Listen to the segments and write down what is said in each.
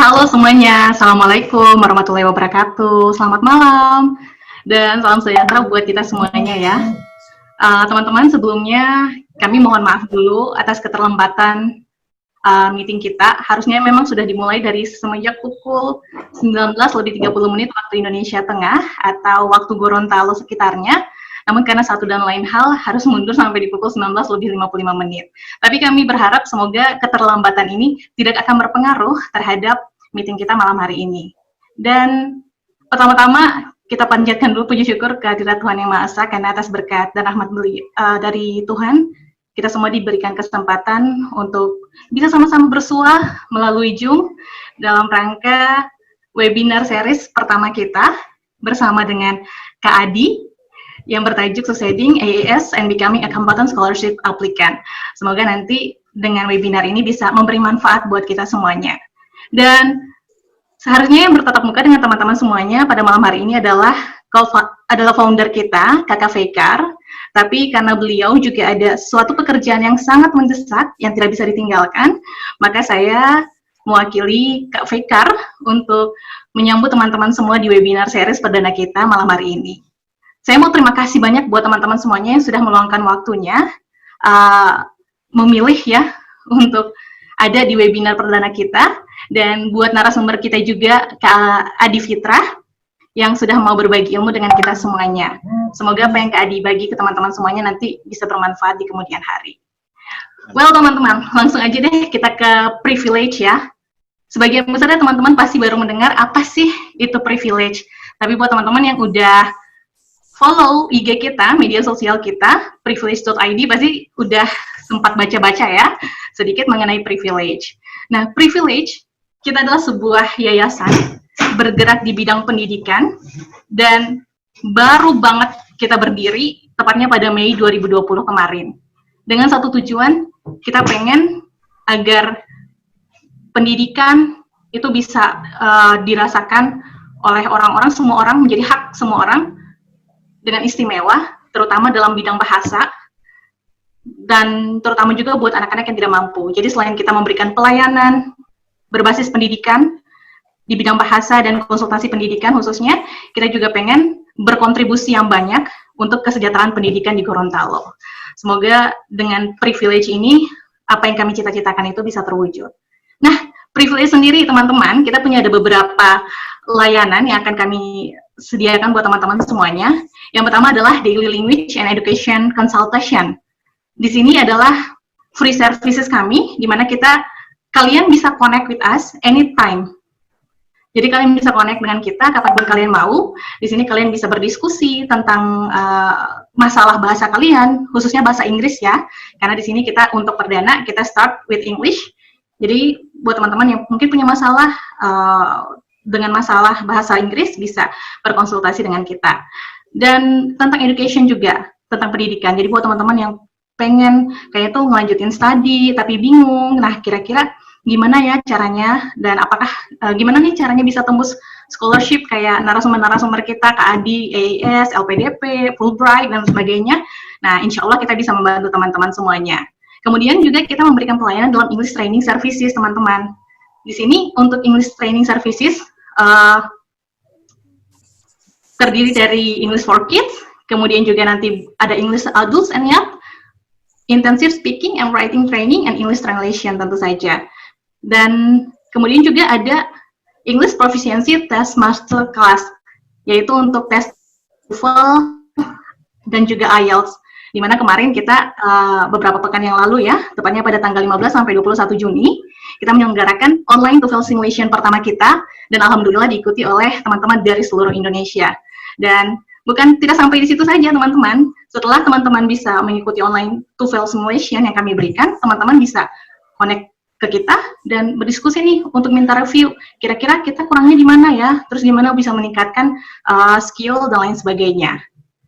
Halo semuanya, Assalamualaikum warahmatullahi wabarakatuh. Selamat malam dan salam sejahtera buat kita semuanya ya. Teman-teman, sebelumnya kami mohon maaf dulu atas keterlambatan meeting kita. Harusnya memang sudah dimulai dari semenjak pukul 19:30 waktu Indonesia Tengah atau waktu Gorontalo sekitarnya. Namun karena satu dan lain hal harus mundur sampai di pukul 19:55. Tapi kami berharap semoga keterlambatan ini tidak akan berpengaruh terhadap meeting kita malam hari ini. Dan pertama-tama kita panjatkan dulu puji syukur kehadirat Tuhan Yang Maha Esa karena atas berkat dan rahmat dari Tuhan kita semua diberikan kesempatan untuk bisa sama-sama bersuah melalui Zoom dalam rangka webinar series pertama kita bersama dengan Kak Adi yang bertajuk Succeeding AAS and Becoming a Combatant Scholarship Applicant. Semoga nanti dengan webinar ini bisa memberi manfaat buat kita semuanya. Dan seharusnya yang bertatap muka dengan teman-teman semuanya pada malam hari ini adalah founder kita, Kakak Fekar. Tapi karena beliau juga ada suatu pekerjaan yang sangat mendesak yang tidak bisa ditinggalkan, maka saya mewakili Kak Fekar untuk menyambut teman-teman semua di webinar series perdana kita malam hari ini. Saya mau terima kasih banyak buat teman-teman semuanya yang sudah meluangkan waktunya, memilih ya untuk ada di webinar perdana kita, dan buat narasumber kita juga Kak Adi Fitrah yang sudah mau berbagi ilmu dengan kita semuanya. Semoga apa yang Kak Adi bagi ke teman-teman semuanya nanti bisa bermanfaat di kemudian hari. Well teman-teman, langsung aja deh kita ke privilege ya. Sebagian besar teman-teman pasti baru mendengar apa sih itu privilege. Tapi buat teman-teman yang udah follow IG kita, media sosial kita, privilege.id, pasti udah sempat baca-baca ya, sedikit mengenai privilege. Nah, privilege, kita adalah sebuah yayasan bergerak di bidang pendidikan, dan baru banget kita berdiri, tepatnya pada Mei 2020 kemarin. Dengan satu tujuan, kita pengen agar pendidikan itu bisa dirasakan oleh orang-orang, semua orang, menjadi hak semua orang, dengan istimewa, terutama dalam bidang bahasa, dan terutama juga buat anak-anak yang tidak mampu. Jadi selain kita memberikan pelayanan berbasis pendidikan di bidang bahasa dan konsultasi pendidikan khususnya, kita juga pengen berkontribusi yang banyak untuk kesejahteraan pendidikan di Gorontalo. Semoga dengan privilege ini, apa yang kami cita-citakan itu bisa terwujud. Nah, privilege sendiri teman-teman, kita punya ada beberapa layanan yang akan kami sediakan buat teman-teman semuanya. Yang pertama adalah Daily Language and Education Consultation. Di sini adalah free services kami, di mana kalian bisa connect with us anytime. Jadi kalian bisa connect dengan kita kapanpun kalian mau. Di sini kalian bisa berdiskusi tentang masalah bahasa kalian, khususnya bahasa Inggris ya. Karena di sini kita untuk perdana kita start with English. Jadi buat teman-teman yang mungkin punya masalah dengan masalah bahasa Inggris bisa berkonsultasi dengan kita. Dan tentang education juga, tentang pendidikan. Jadi buat teman-teman yang pengen kayak tuh ngelanjutin studi tapi bingung, nah kira-kira gimana ya caranya, dan apakah gimana nih caranya bisa tembus scholarship kayak narasumber-narasumber kita, Kak Adi, AAS, LPDP, Fulbright, dan sebagainya. Nah, insya Allah kita bisa membantu teman-teman semuanya. Kemudian juga kita memberikan pelayanan dalam English Training Services, teman-teman. Di sini untuk English Training Services, terdiri dari English for Kids, kemudian juga nanti ada English Adults and Young, Intensive Speaking and Writing Training, and English Translation tentu saja. Dan kemudian juga ada English Proficiency Test Master Class, yaitu untuk tes TOEFL dan juga IELTS, di mana kemarin kita beberapa pekan yang lalu ya, tepatnya pada tanggal 15 sampai 21 Juni, kita menyelenggarakan online TOEFL simulation pertama kita, dan alhamdulillah diikuti oleh teman-teman dari seluruh Indonesia. Dan tidak sampai di situ saja teman-teman, setelah teman-teman bisa mengikuti online TOEFL simulation yang kami berikan, teman-teman bisa connect ke kita dan berdiskusi nih untuk minta review, kira-kira kita kurangnya di mana ya, terus gimana bisa meningkatkan skill dan lain sebagainya.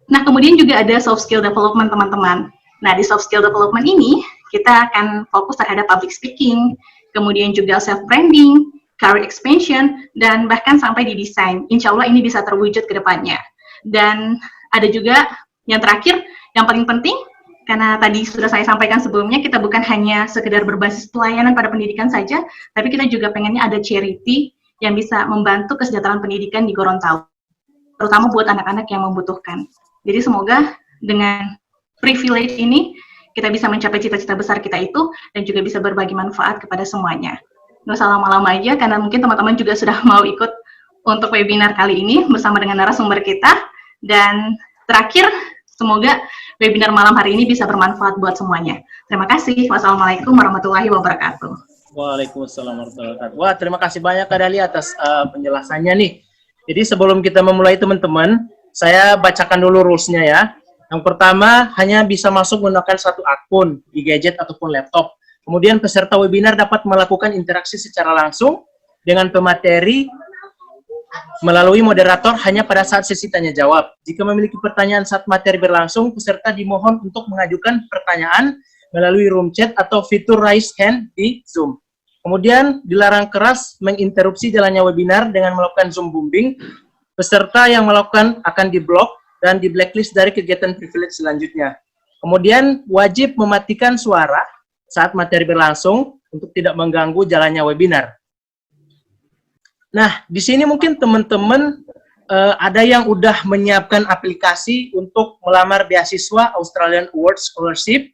Nah, kemudian juga ada soft skill development teman-teman. Nah, di soft skill development ini kita akan fokus terhadap public speaking, kemudian juga self branding, career expansion, dan bahkan sampai di desain. Insya Allah ini bisa terwujud ke depannya. Dan ada juga yang terakhir, yang paling penting, Karena tadi sudah saya sampaikan sebelumnya, kita bukan hanya sekedar berbasis pelayanan pada pendidikan saja, tapi kita juga pengennya ada charity yang bisa membantu kesejahteraan pendidikan di Gorontalo, terutama buat anak-anak yang membutuhkan. Jadi semoga dengan privilege ini, kita bisa mencapai cita-cita besar kita itu, dan juga bisa berbagi manfaat kepada semuanya. Nggak usah lama-lama aja, karena mungkin teman-teman juga sudah mau ikut untuk webinar kali ini bersama dengan narasumber kita. Dan terakhir, semoga webinar malam hari ini bisa bermanfaat buat semuanya. Terima kasih. Wassalamualaikum warahmatullahi wabarakatuh. Waalaikumsalam warahmatullahi wabarakatuh. Wah, terima kasih banyak Kak Dali atas penjelasannya nih. Jadi sebelum kita memulai teman-teman, saya bacakan dulu rules-nya ya. Yang pertama, hanya bisa masuk menggunakan satu akun di gadget ataupun laptop. Kemudian peserta webinar dapat melakukan interaksi secara langsung dengan pemateri melalui moderator hanya pada saat sesi tanya jawab. Jika memiliki pertanyaan saat materi berlangsung, peserta dimohon untuk mengajukan pertanyaan melalui room chat atau fitur raise hand di Zoom. Kemudian dilarang keras menginterupsi jalannya webinar dengan melakukan Zoom bombing. Peserta yang melakukan akan diblok dan di blacklist dari kegiatan privilege selanjutnya. Kemudian wajib mematikan suara saat materi berlangsung untuk tidak mengganggu jalannya webinar. Nah, di sini mungkin teman-teman ada yang udah menyiapkan aplikasi untuk melamar beasiswa Australian Award Scholarship,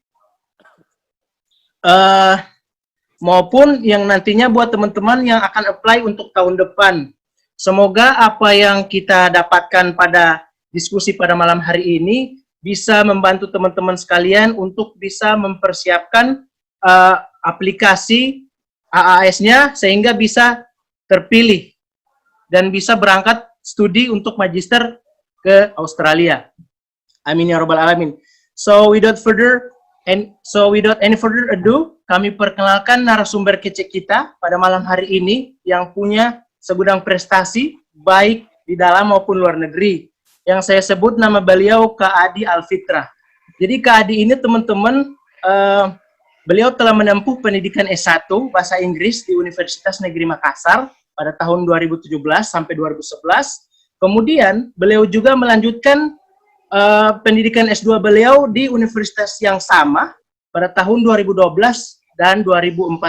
maupun yang nantinya buat teman-teman yang akan apply untuk tahun depan. Semoga apa yang kita dapatkan pada diskusi pada malam hari ini bisa membantu teman-teman sekalian untuk bisa mempersiapkan aplikasi AAS-nya sehingga bisa terpilih dan bisa berangkat studi untuk magister ke Australia. Amin ya rabbal alamin. So without any further ado, kami perkenalkan narasumber kece kita pada malam hari ini yang punya segudang prestasi baik di dalam maupun luar negeri. Yang saya sebut nama beliau Kak Adi Alfitra. Jadi Kak Adi ini teman-teman, beliau telah menempuh pendidikan S1 Bahasa Inggris di Universitas Negeri Makassar pada tahun 2017 sampai 2011. Kemudian beliau juga melanjutkan pendidikan S2 beliau di universitas yang sama pada tahun 2012 dan 2014.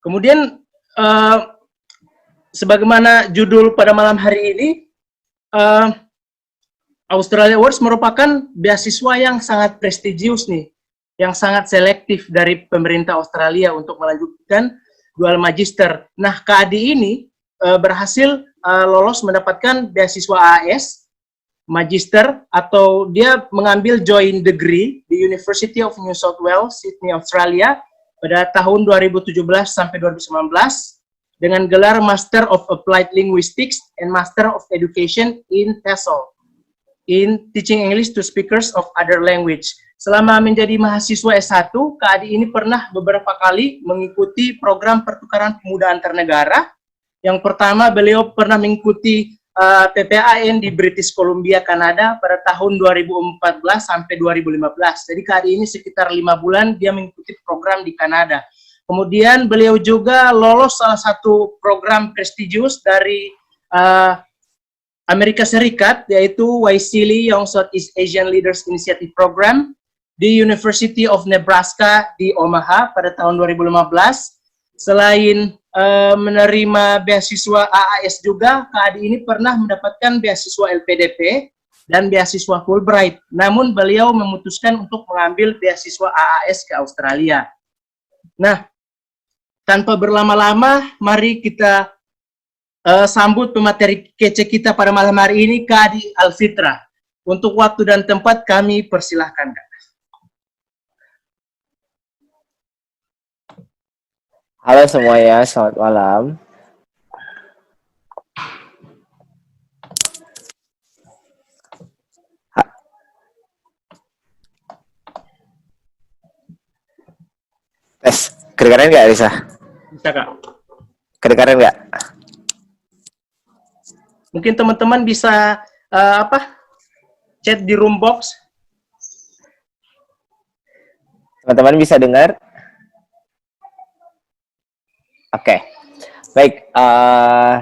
Kemudian sebagaimana judul pada malam hari ini, Australia Awards merupakan beasiswa yang sangat prestigius nih, yang sangat selektif dari pemerintah Australia untuk melanjutkan dual magister. Nah, Kak Adi ini berhasil lolos mendapatkan beasiswa AAS, magister, atau dia mengambil joint degree di University of New South Wales, Sydney, Australia, pada tahun 2017 sampai 2019, dengan gelar Master of Applied Linguistics and Master of Education in TESOL, in Teaching English to Speakers of Other Language. Selama menjadi mahasiswa S1, Kak Adi ini pernah beberapa kali mengikuti program pertukaran pemuda antar negara. Yang pertama, beliau pernah mengikuti PPAN di British Columbia, Kanada pada tahun 2014 sampai 2015. Jadi Kak Adi ini sekitar 5 bulan dia mengikuti program di Kanada. Kemudian beliau juga lolos salah satu program prestigius dari Amerika Serikat, yaitu YSEALI, Young Southeast Asian Leaders Initiative Program, di University of Nebraska di Omaha pada tahun 2015. Selain menerima beasiswa AAS juga, Kak Adi ini pernah mendapatkan beasiswa LPDP dan beasiswa Fulbright. Namun beliau memutuskan untuk mengambil beasiswa AAS ke Australia. Nah, tanpa berlama-lama, mari kita sambut pemateri kece kita pada malam hari ini, Kak Adi Alfitra. Untuk waktu dan tempat kami persilahkan, Kak. Halo semuanya, selamat malam. Tes, kedengaran nggak, Risa? Bisa, Kak. Kedengaran nggak? Mungkin teman-teman bisa chat di room box. Teman-teman bisa dengar? Oke, baik.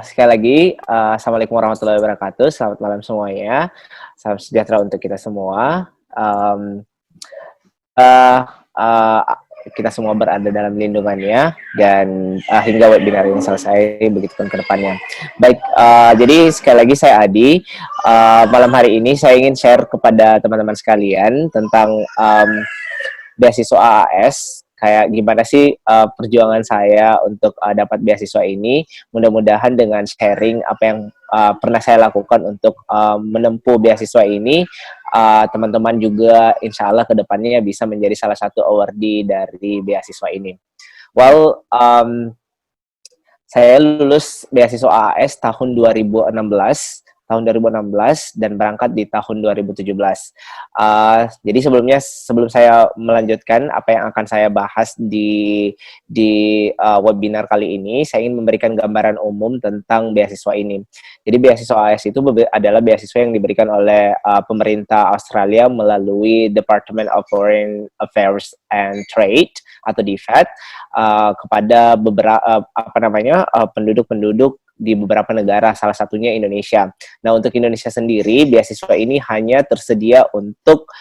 Sekali lagi, Assalamualaikum warahmatullahi wabarakatuh. Selamat malam semuanya. Salam sejahtera untuk kita semua. um, uh, uh, kita semua berada dalam lindungannya dan hingga webinar ini selesai, begitupun ke depannya. Baik, jadi sekali lagi saya Adi. Malam hari ini saya ingin share kepada teman-teman sekalian tentang beasiswa AAS. Kayak gimana sih perjuangan saya untuk dapat beasiswa ini. Mudah-mudahan dengan sharing apa yang pernah saya lakukan untuk menempuh beasiswa ini, teman-teman juga insya Allah kedepannya bisa menjadi salah satu awardee dari beasiswa ini. Well, saya lulus beasiswa AAS tahun 2016 dan berangkat di tahun 2017. Jadi sebelum saya melanjutkan apa yang akan saya bahas di webinar kali ini, saya ingin memberikan gambaran umum tentang beasiswa ini. Jadi beasiswa AAS itu adalah beasiswa yang diberikan oleh pemerintah Australia melalui Department of Foreign Affairs and Trade atau DFAT kepada beberapa penduduk-penduduk di beberapa negara, salah satunya Indonesia. Nah, untuk Indonesia sendiri, beasiswa ini hanya tersedia untuk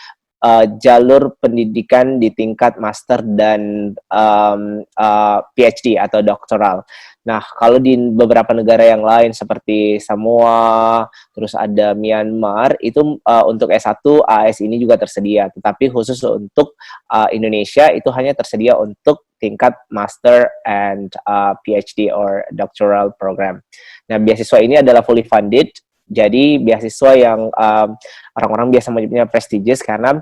jalur pendidikan di tingkat master dan PhD atau doktoral. Nah, kalau di beberapa negara yang lain seperti Samoa, terus ada Myanmar, itu untuk S1 AS ini juga tersedia. Tetapi khusus untuk Indonesia itu hanya tersedia untuk tingkat master and PhD or doctoral program. Nah, beasiswa ini adalah fully funded. Jadi beasiswa yang orang-orang biasa menyebutnya prestigious karena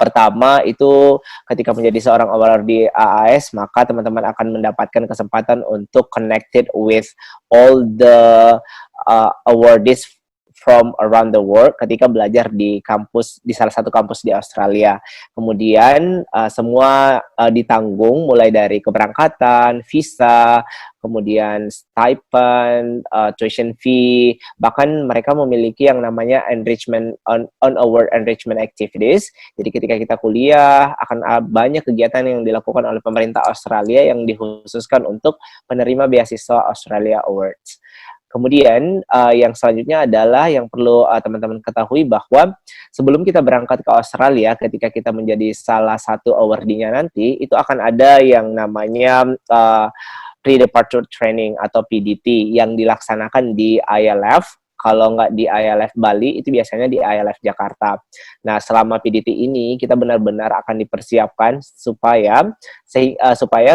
pertama itu ketika menjadi seorang award di AAS, maka teman-teman akan mendapatkan kesempatan untuk connected with all the awardees from around the world ketika belajar di kampus, di salah satu kampus di Australia. Kemudian semua ditanggung mulai dari keberangkatan, visa, kemudian stipend, tuition fee, bahkan mereka memiliki yang namanya enrichment on award enrichment activities. Jadi ketika kita kuliah akan banyak kegiatan yang dilakukan oleh pemerintah Australia yang dikhususkan untuk penerima beasiswa Australia Awards. Kemudian yang selanjutnya adalah yang perlu teman-teman ketahui bahwa sebelum kita berangkat ke Australia, ketika kita menjadi salah satu awardee-nya nanti, itu akan ada yang namanya pre-departure training atau PDT yang dilaksanakan di ILF. Kalau nggak di ILF Bali, itu biasanya di ILF Jakarta. Nah, selama PDT ini kita benar-benar akan dipersiapkan supaya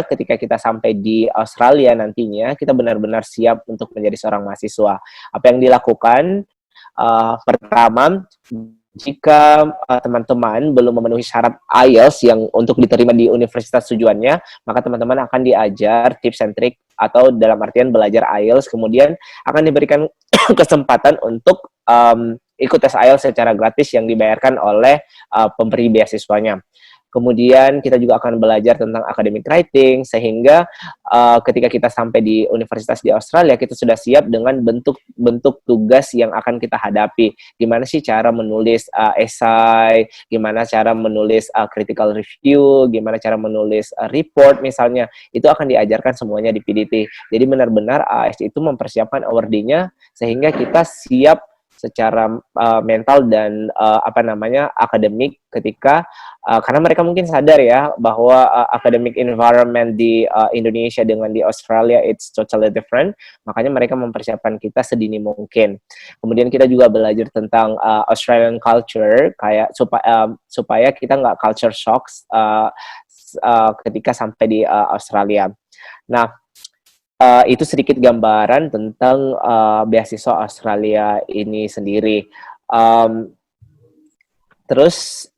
ketika kita sampai di Australia nantinya, kita benar-benar siap untuk menjadi seorang mahasiswa. Apa yang dilakukan? Pertama, jika teman-teman belum memenuhi syarat IELTS yang untuk diterima di universitas tujuannya, maka teman-teman akan diajar tips and trick atau dalam artian belajar IELTS, kemudian akan diberikan kesempatan untuk ikut tes IELTS secara gratis yang dibayarkan oleh pemberi beasiswanya. Kemudian kita juga akan belajar tentang academic writing, sehingga ketika kita sampai di universitas di Australia, kita sudah siap dengan bentuk tugas yang akan kita hadapi. Gimana sih cara menulis esai, gimana cara menulis critical review, gimana cara menulis report misalnya, itu akan diajarkan semuanya di PDT. Jadi benar-benar AS itu mempersiapkan awardee-nya, sehingga kita siap secara mental dan akademik ketika karena mereka mungkin sadar ya bahwa academic environment di Indonesia dengan di Australia it's totally different, makanya mereka mempersiapkan kita sedini mungkin. Kemudian kita juga belajar tentang Australian culture kayak supaya kita nggak culture shocks ketika sampai di Australia. Nah, itu sedikit gambaran tentang beasiswa Australia ini sendiri. Terus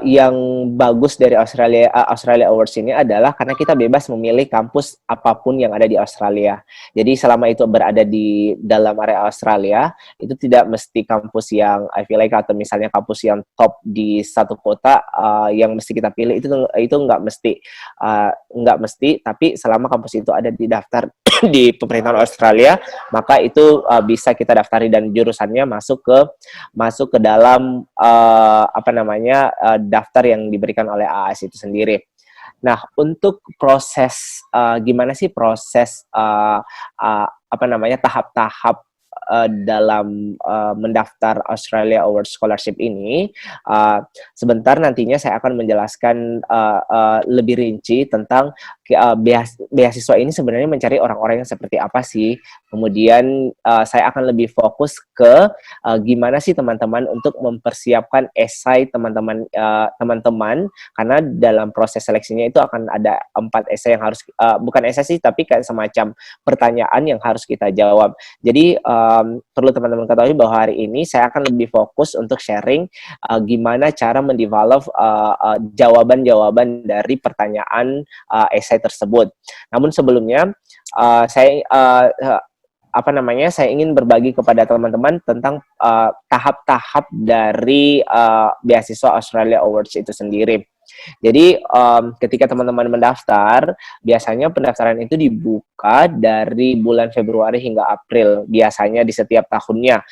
yang bagus dari Australia Awards ini adalah karena kita bebas memilih kampus apapun yang ada di Australia. Jadi selama itu berada di dalam area Australia, itu tidak mesti kampus yang Ivy League atau misalnya kampus yang top di satu kota yang mesti kita pilih, itu nggak mesti, tapi selama kampus itu ada di daftar di pemerintahan Australia, maka itu bisa kita daftari dan jurusannya masuk ke dalam daftar yang diberikan oleh AAS itu sendiri. Nah, untuk proses gimana sih proses tahap-tahap dalam mendaftar Australia Award Scholarship ini, sebentar nantinya saya akan menjelaskan lebih rinci tentang beasiswa ini sebenarnya mencari orang-orang yang seperti apa sih. Kemudian saya akan lebih fokus ke gimana sih teman-teman untuk mempersiapkan esai teman-teman, karena dalam proses seleksinya itu akan ada 4 esai yang harus, bukan esai sih, tapi kayak semacam pertanyaan yang harus kita jawab. Jadi perlu teman-teman ketahui bahwa hari ini saya akan lebih fokus untuk sharing gimana cara mendevelop jawaban-jawaban dari pertanyaan esai tersebut. Namun sebelumnya saya ingin berbagi kepada teman-teman tentang tahap-tahap dari beasiswa Australia Awards itu sendiri. Jadi ketika teman-teman mendaftar, biasanya pendaftaran itu dibuka dari bulan Februari hingga April, biasanya di setiap tahunnya.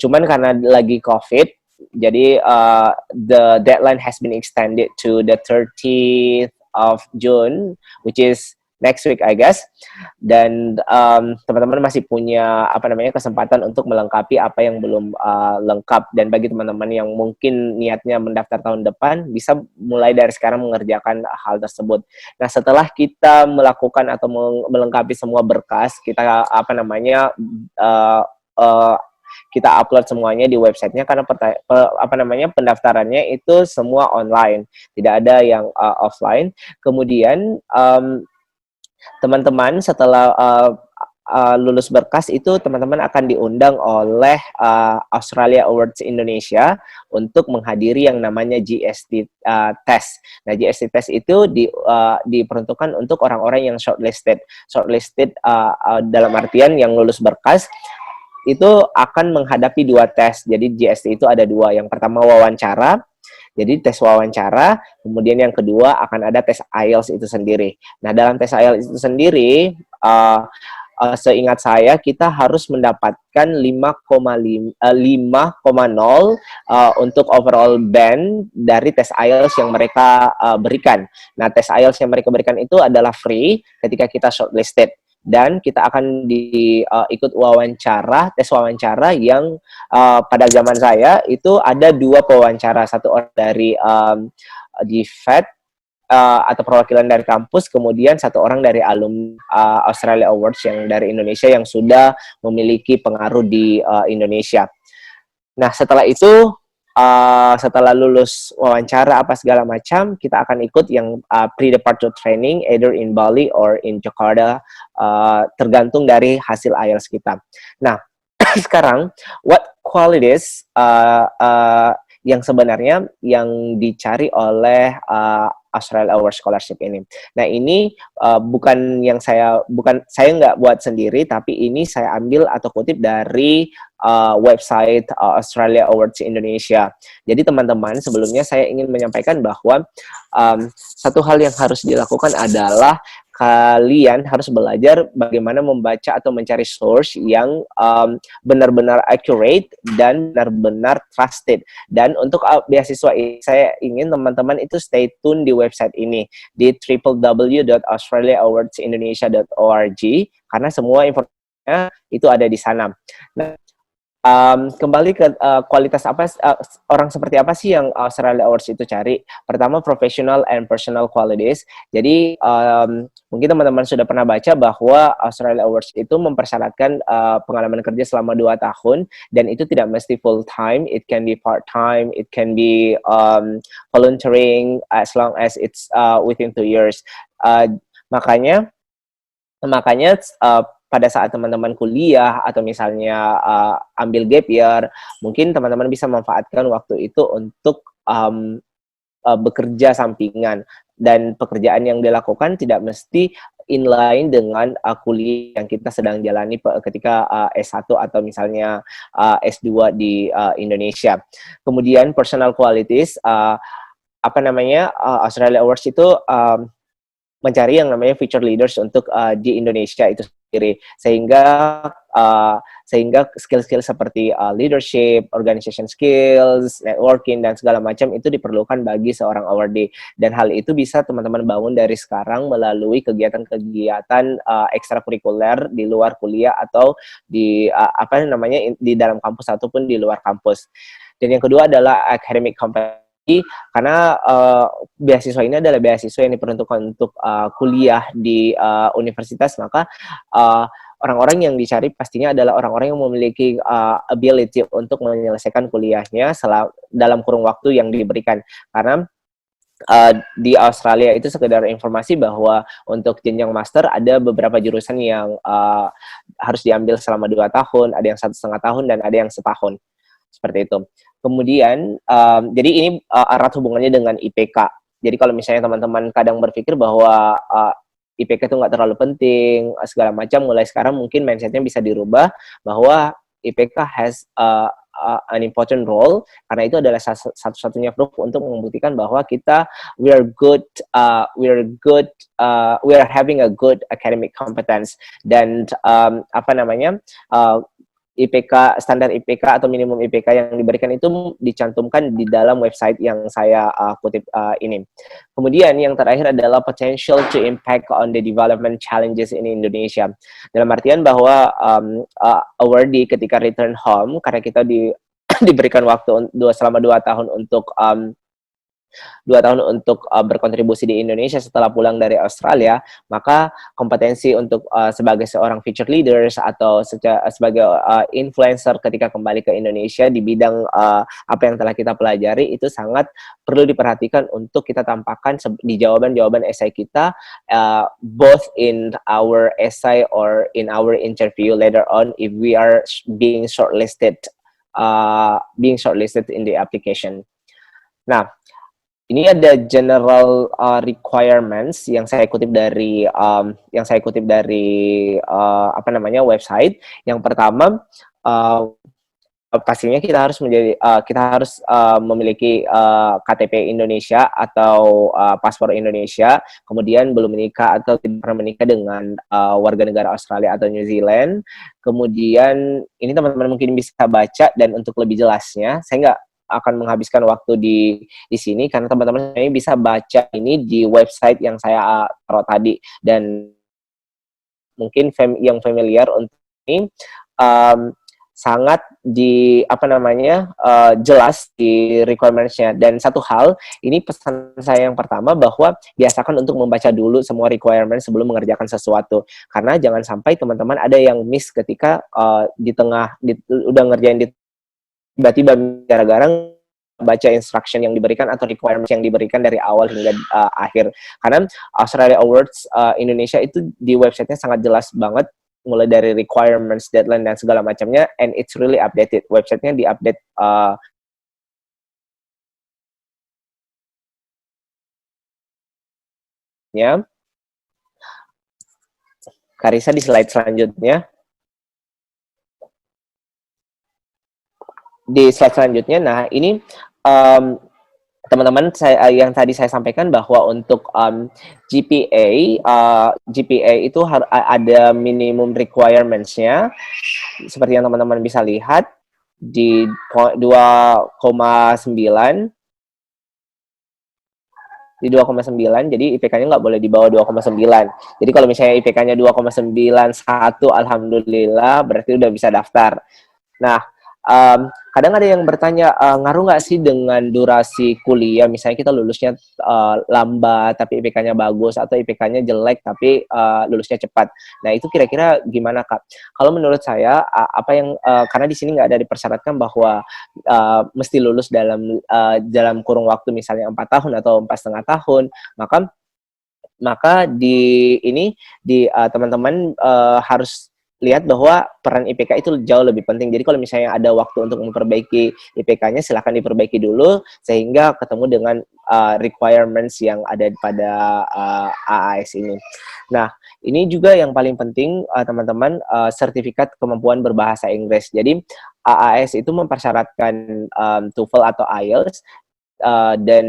Cuman karena lagi COVID, jadi the deadline has been extended to the 30th of June, which is next week, I guess. Dan teman-teman masih punya kesempatan untuk melengkapi apa yang belum lengkap. Dan bagi teman-teman yang mungkin niatnya mendaftar tahun depan, bisa mulai dari sekarang mengerjakan hal tersebut. Nah, setelah kita melakukan atau melengkapi semua berkas, kita kita upload semuanya di websitenya, karena pendaftarannya itu semua online, tidak ada yang offline. Kemudian teman-teman setelah lulus berkas itu, teman-teman akan diundang oleh Australia Awards Indonesia untuk menghadiri yang namanya GST test. Nah, GST test itu diperuntukkan untuk orang-orang yang shortlisted dalam artian yang lulus berkas itu akan menghadapi 2 tes. Jadi GST itu ada 2. Yang pertama wawancara. Jadi tes wawancara, kemudian yang kedua akan ada tes IELTS itu sendiri. Nah, dalam tes IELTS itu sendiri, seingat saya kita harus mendapatkan 5,0 untuk overall band dari tes IELTS yang mereka berikan. Nah, tes IELTS yang mereka berikan itu adalah free ketika kita shortlisted. Dan kita akan ikut tes wawancara yang pada zaman saya itu ada 2 pewawancara, satu orang dari di FED atau perwakilan dari kampus, kemudian satu orang dari alumni Australia Awards yang dari Indonesia yang sudah memiliki pengaruh di Indonesia. Nah, setelah itu setelah lulus wawancara apa segala macam, kita akan ikut yang pre-departure training either in Bali or in Jakarta, tergantung dari hasil IELTS kita. Nah, sekarang what qualities yang sebenarnya yang dicari oleh Australia Award Scholarship ini. Nah, ini bukan saya nggak buat sendiri, tapi ini saya ambil atau kutip dari website Australia Awards Indonesia. Jadi teman-teman, sebelumnya saya ingin menyampaikan bahwa satu hal yang harus dilakukan adalah kalian harus belajar bagaimana membaca atau mencari source yang benar-benar accurate dan benar-benar trusted. Dan untuk beasiswa ini, saya ingin teman-teman itu stay tune di website ini, di www.australiaawardsindonesia.org, karena semua informasinya itu ada di sana. Nah, kembali ke kualitas orang seperti apa sih yang Australia Awards itu cari. Pertama, professional and personal qualities. Jadi mungkin teman-teman sudah pernah baca bahwa Australia Awards itu mempersyaratkan pengalaman kerja selama 2 tahun, dan itu tidak mesti full time, it can be part time, it can be volunteering, as long as it's within 2 years. Makanya pada saat teman-teman kuliah atau misalnya ambil gap year, mungkin teman-teman bisa memanfaatkan waktu itu untuk bekerja sampingan, dan pekerjaan yang dilakukan tidak mesti inline dengan kuliah yang kita sedang jalani ketika S1 atau misalnya S2 di Indonesia. Kemudian personal qualities, Australia Awards itu mencari yang namanya future leaders untuk di Indonesia itu. sendiri, sehingga skill-skill seperti leadership, organization skills, networking dan segala macam itu diperlukan bagi seorang awardee, dan hal itu bisa teman-teman bangun dari sekarang melalui kegiatan-kegiatan ekstrakurikuler di luar kuliah atau di di dalam kampus ataupun di luar kampus. Dan yang kedua adalah academic competence, karena beasiswa ini adalah beasiswa yang diperuntukkan untuk kuliah di universitas, maka orang-orang yang dicari pastinya adalah orang-orang yang memiliki ability untuk menyelesaikan kuliahnya dalam kurun waktu yang diberikan. Karena di Australia itu sekedar informasi bahwa untuk jenjang master ada beberapa jurusan yang harus diambil selama 2 tahun, ada yang 1,5 tahun, dan ada yang setahun. Seperti itu. Kemudian, jadi ini erat hubungannya dengan IPK. Jadi kalau misalnya teman-teman kadang berpikir bahwa IPK itu nggak terlalu penting, segala macam, mulai sekarang mungkin mindsetnya bisa dirubah bahwa IPK has an important role, karena itu adalah satu-satunya proof untuk membuktikan bahwa we are having a good academic competence. Dan IPK, standar IPK atau minimum IPK yang diberikan itu dicantumkan di dalam website yang saya kutip ini. Kemudian yang terakhir adalah potential to impact on the development challenges in Indonesia. Dalam artian bahwa awardee ketika return home, karena kita diberikan waktu selama 2 tahun untuk berkontribusi di Indonesia setelah pulang dari Australia, maka kompetensi untuk sebagai seorang future leaders atau sebagai influencer ketika kembali ke Indonesia di bidang apa yang telah kita pelajari itu sangat perlu diperhatikan untuk kita tampakkan di jawaban-jawaban esai kita, both in our essay or in our interview later on if we are being shortlisted in the application. Nah, ini ada general requirements yang saya kutip dari website. Yang pertama, pastinya kita harus memiliki KTP Indonesia atau paspor Indonesia, kemudian belum menikah atau tidak pernah menikah dengan warga negara Australia atau New Zealand. Kemudian ini teman-teman mungkin bisa baca, dan untuk lebih jelasnya saya nggak akan menghabiskan waktu di sini, karena teman-teman ini bisa baca ini di website yang saya taruh tadi, dan mungkin yang familiar untuk ini sangat jelas di requirements-nya. Dan satu hal, ini pesan saya yang pertama, bahwa biasakan untuk membaca dulu semua requirement sebelum mengerjakan sesuatu, karena jangan sampai teman-teman ada yang miss ketika udah ngerjain tiba-tiba gara-gara baca instruction yang diberikan atau requirements yang diberikan dari awal hingga akhir. Karena Australia Awards Indonesia itu di websitenya sangat jelas banget, mulai dari requirements, deadline, dan segala macamnya, and it's really updated. Websitenya diupdate Karissa di slide selanjutnya. Di slide selanjutnya, nah ini teman-teman yang tadi saya sampaikan bahwa untuk GPA itu ada minimum requirements-nya, seperti yang teman-teman bisa lihat di 2,9. Di 2,9, jadi IPK-nya nggak boleh di bawah 2,9. Jadi kalau misalnya IPK-nya 2,91, alhamdulillah berarti udah bisa daftar. Nah, kadang ada yang bertanya, ngaruh nggak sih dengan durasi kuliah? Misalnya kita lulusnya lambat tapi IPK-nya bagus, atau IPK-nya jelek tapi lulusnya cepat. Nah, itu kira-kira gimana, Kak? Kalau menurut saya, karena di sini nggak ada dipersyaratkan bahwa mesti lulus dalam kurun waktu misalnya 4 tahun atau 4,5 tahun, maka teman-teman harus lihat bahwa peran IPK itu jauh lebih penting. Jadi kalau misalnya ada waktu untuk memperbaiki IPK-nya, silahkan diperbaiki dulu sehingga ketemu dengan requirements yang ada pada AAS ini. Nah, ini juga yang paling penting, teman-teman, sertifikat kemampuan berbahasa Inggris. Jadi AAS itu mempersyaratkan TOEFL atau IELTS, dan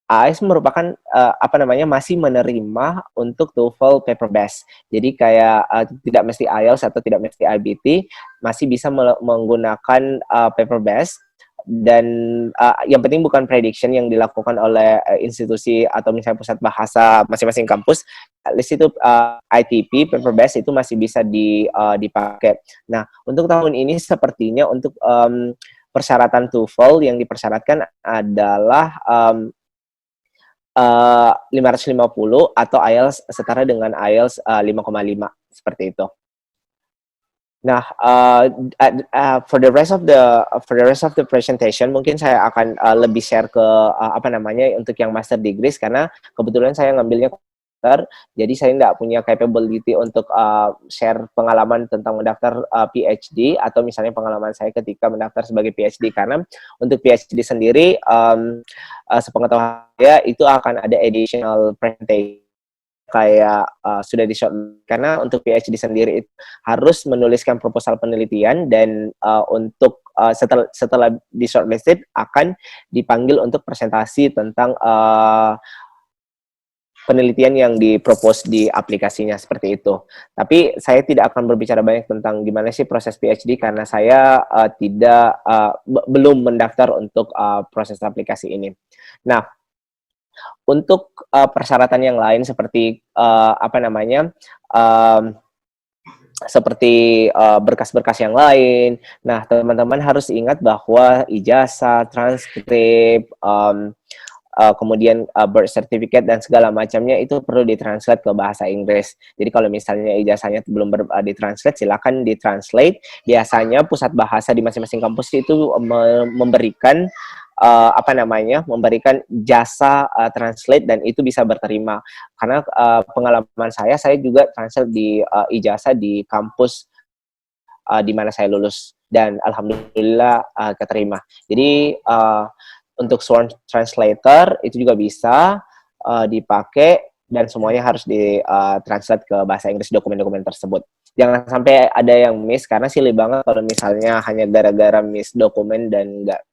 AS merupakan apa namanya masih menerima untuk TOEFL paper based. Jadi kayak tidak mesti IELTS atau tidak mesti IBT, masih bisa menggunakan paper based. Dan yang penting bukan prediction yang dilakukan oleh institusi atau misalnya pusat bahasa masing-masing kampus. At least itu ITP paper based itu masih bisa dipakai. Nah, untuk tahun ini sepertinya untuk persyaratan TOEFL yang dipersyaratkan adalah 550 atau IELTS setara dengan IELTS 5,5 seperti itu. Nah, for the rest of the presentation mungkin saya akan lebih share ke apa namanya untuk yang master degrees, karena kebetulan saya ngambilnya komputer, jadi saya nggak punya capability untuk share pengalaman tentang mendaftar PhD atau misalnya pengalaman saya ketika mendaftar sebagai PhD, karena untuk PhD sendiri sepengetahuan saya itu akan ada additional presentation kayak sudah di-short, karena untuk PhD sendiri itu harus menuliskan proposal penelitian dan untuk setelah di-shortlisted akan dipanggil untuk presentasi tentang penelitian yang dipropose di aplikasinya seperti itu. Tapi saya tidak akan berbicara banyak tentang gimana sih proses PhD karena saya belum mendaftar untuk proses aplikasi ini. Nah, untuk persyaratan yang lain seperti apa namanya seperti berkas-berkas yang lain. Nah, teman-teman harus ingat bahwa ijazah, transkrip, kemudian birth certificate dan segala macamnya itu perlu ditranslate ke bahasa Inggris. Jadi kalau misalnya ijazahnya belum ditranslate, silakan ditranslate. Biasanya pusat bahasa di masing-masing kampus itu memberikan memberikan jasa translate dan itu bisa berterima. Karena pengalaman saya juga translate di ijazah di kampus di mana saya lulus dan alhamdulillah keterima. Jadi untuk sworn translator itu juga bisa dipakai dan semuanya harus di-translate ke bahasa Inggris dokumen-dokumen tersebut. Jangan sampai ada yang miss, karena silly banget kalau misalnya hanya gara-gara miss dokumen dan nggak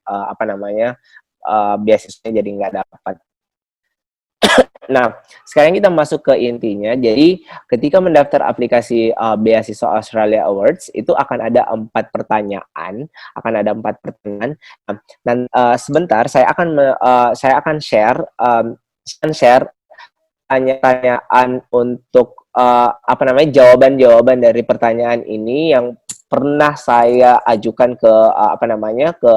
beasiswanya jadi nggak dapat. Nah, sekarang kita masuk ke intinya. Jadi, ketika mendaftar aplikasi beasiswa Australia Awards, itu akan ada 4 pertanyaan. Dan sebentar, saya akan share tanya-tanyaan untuk jawaban-jawaban dari pertanyaan ini yang pernah saya ajukan ke ke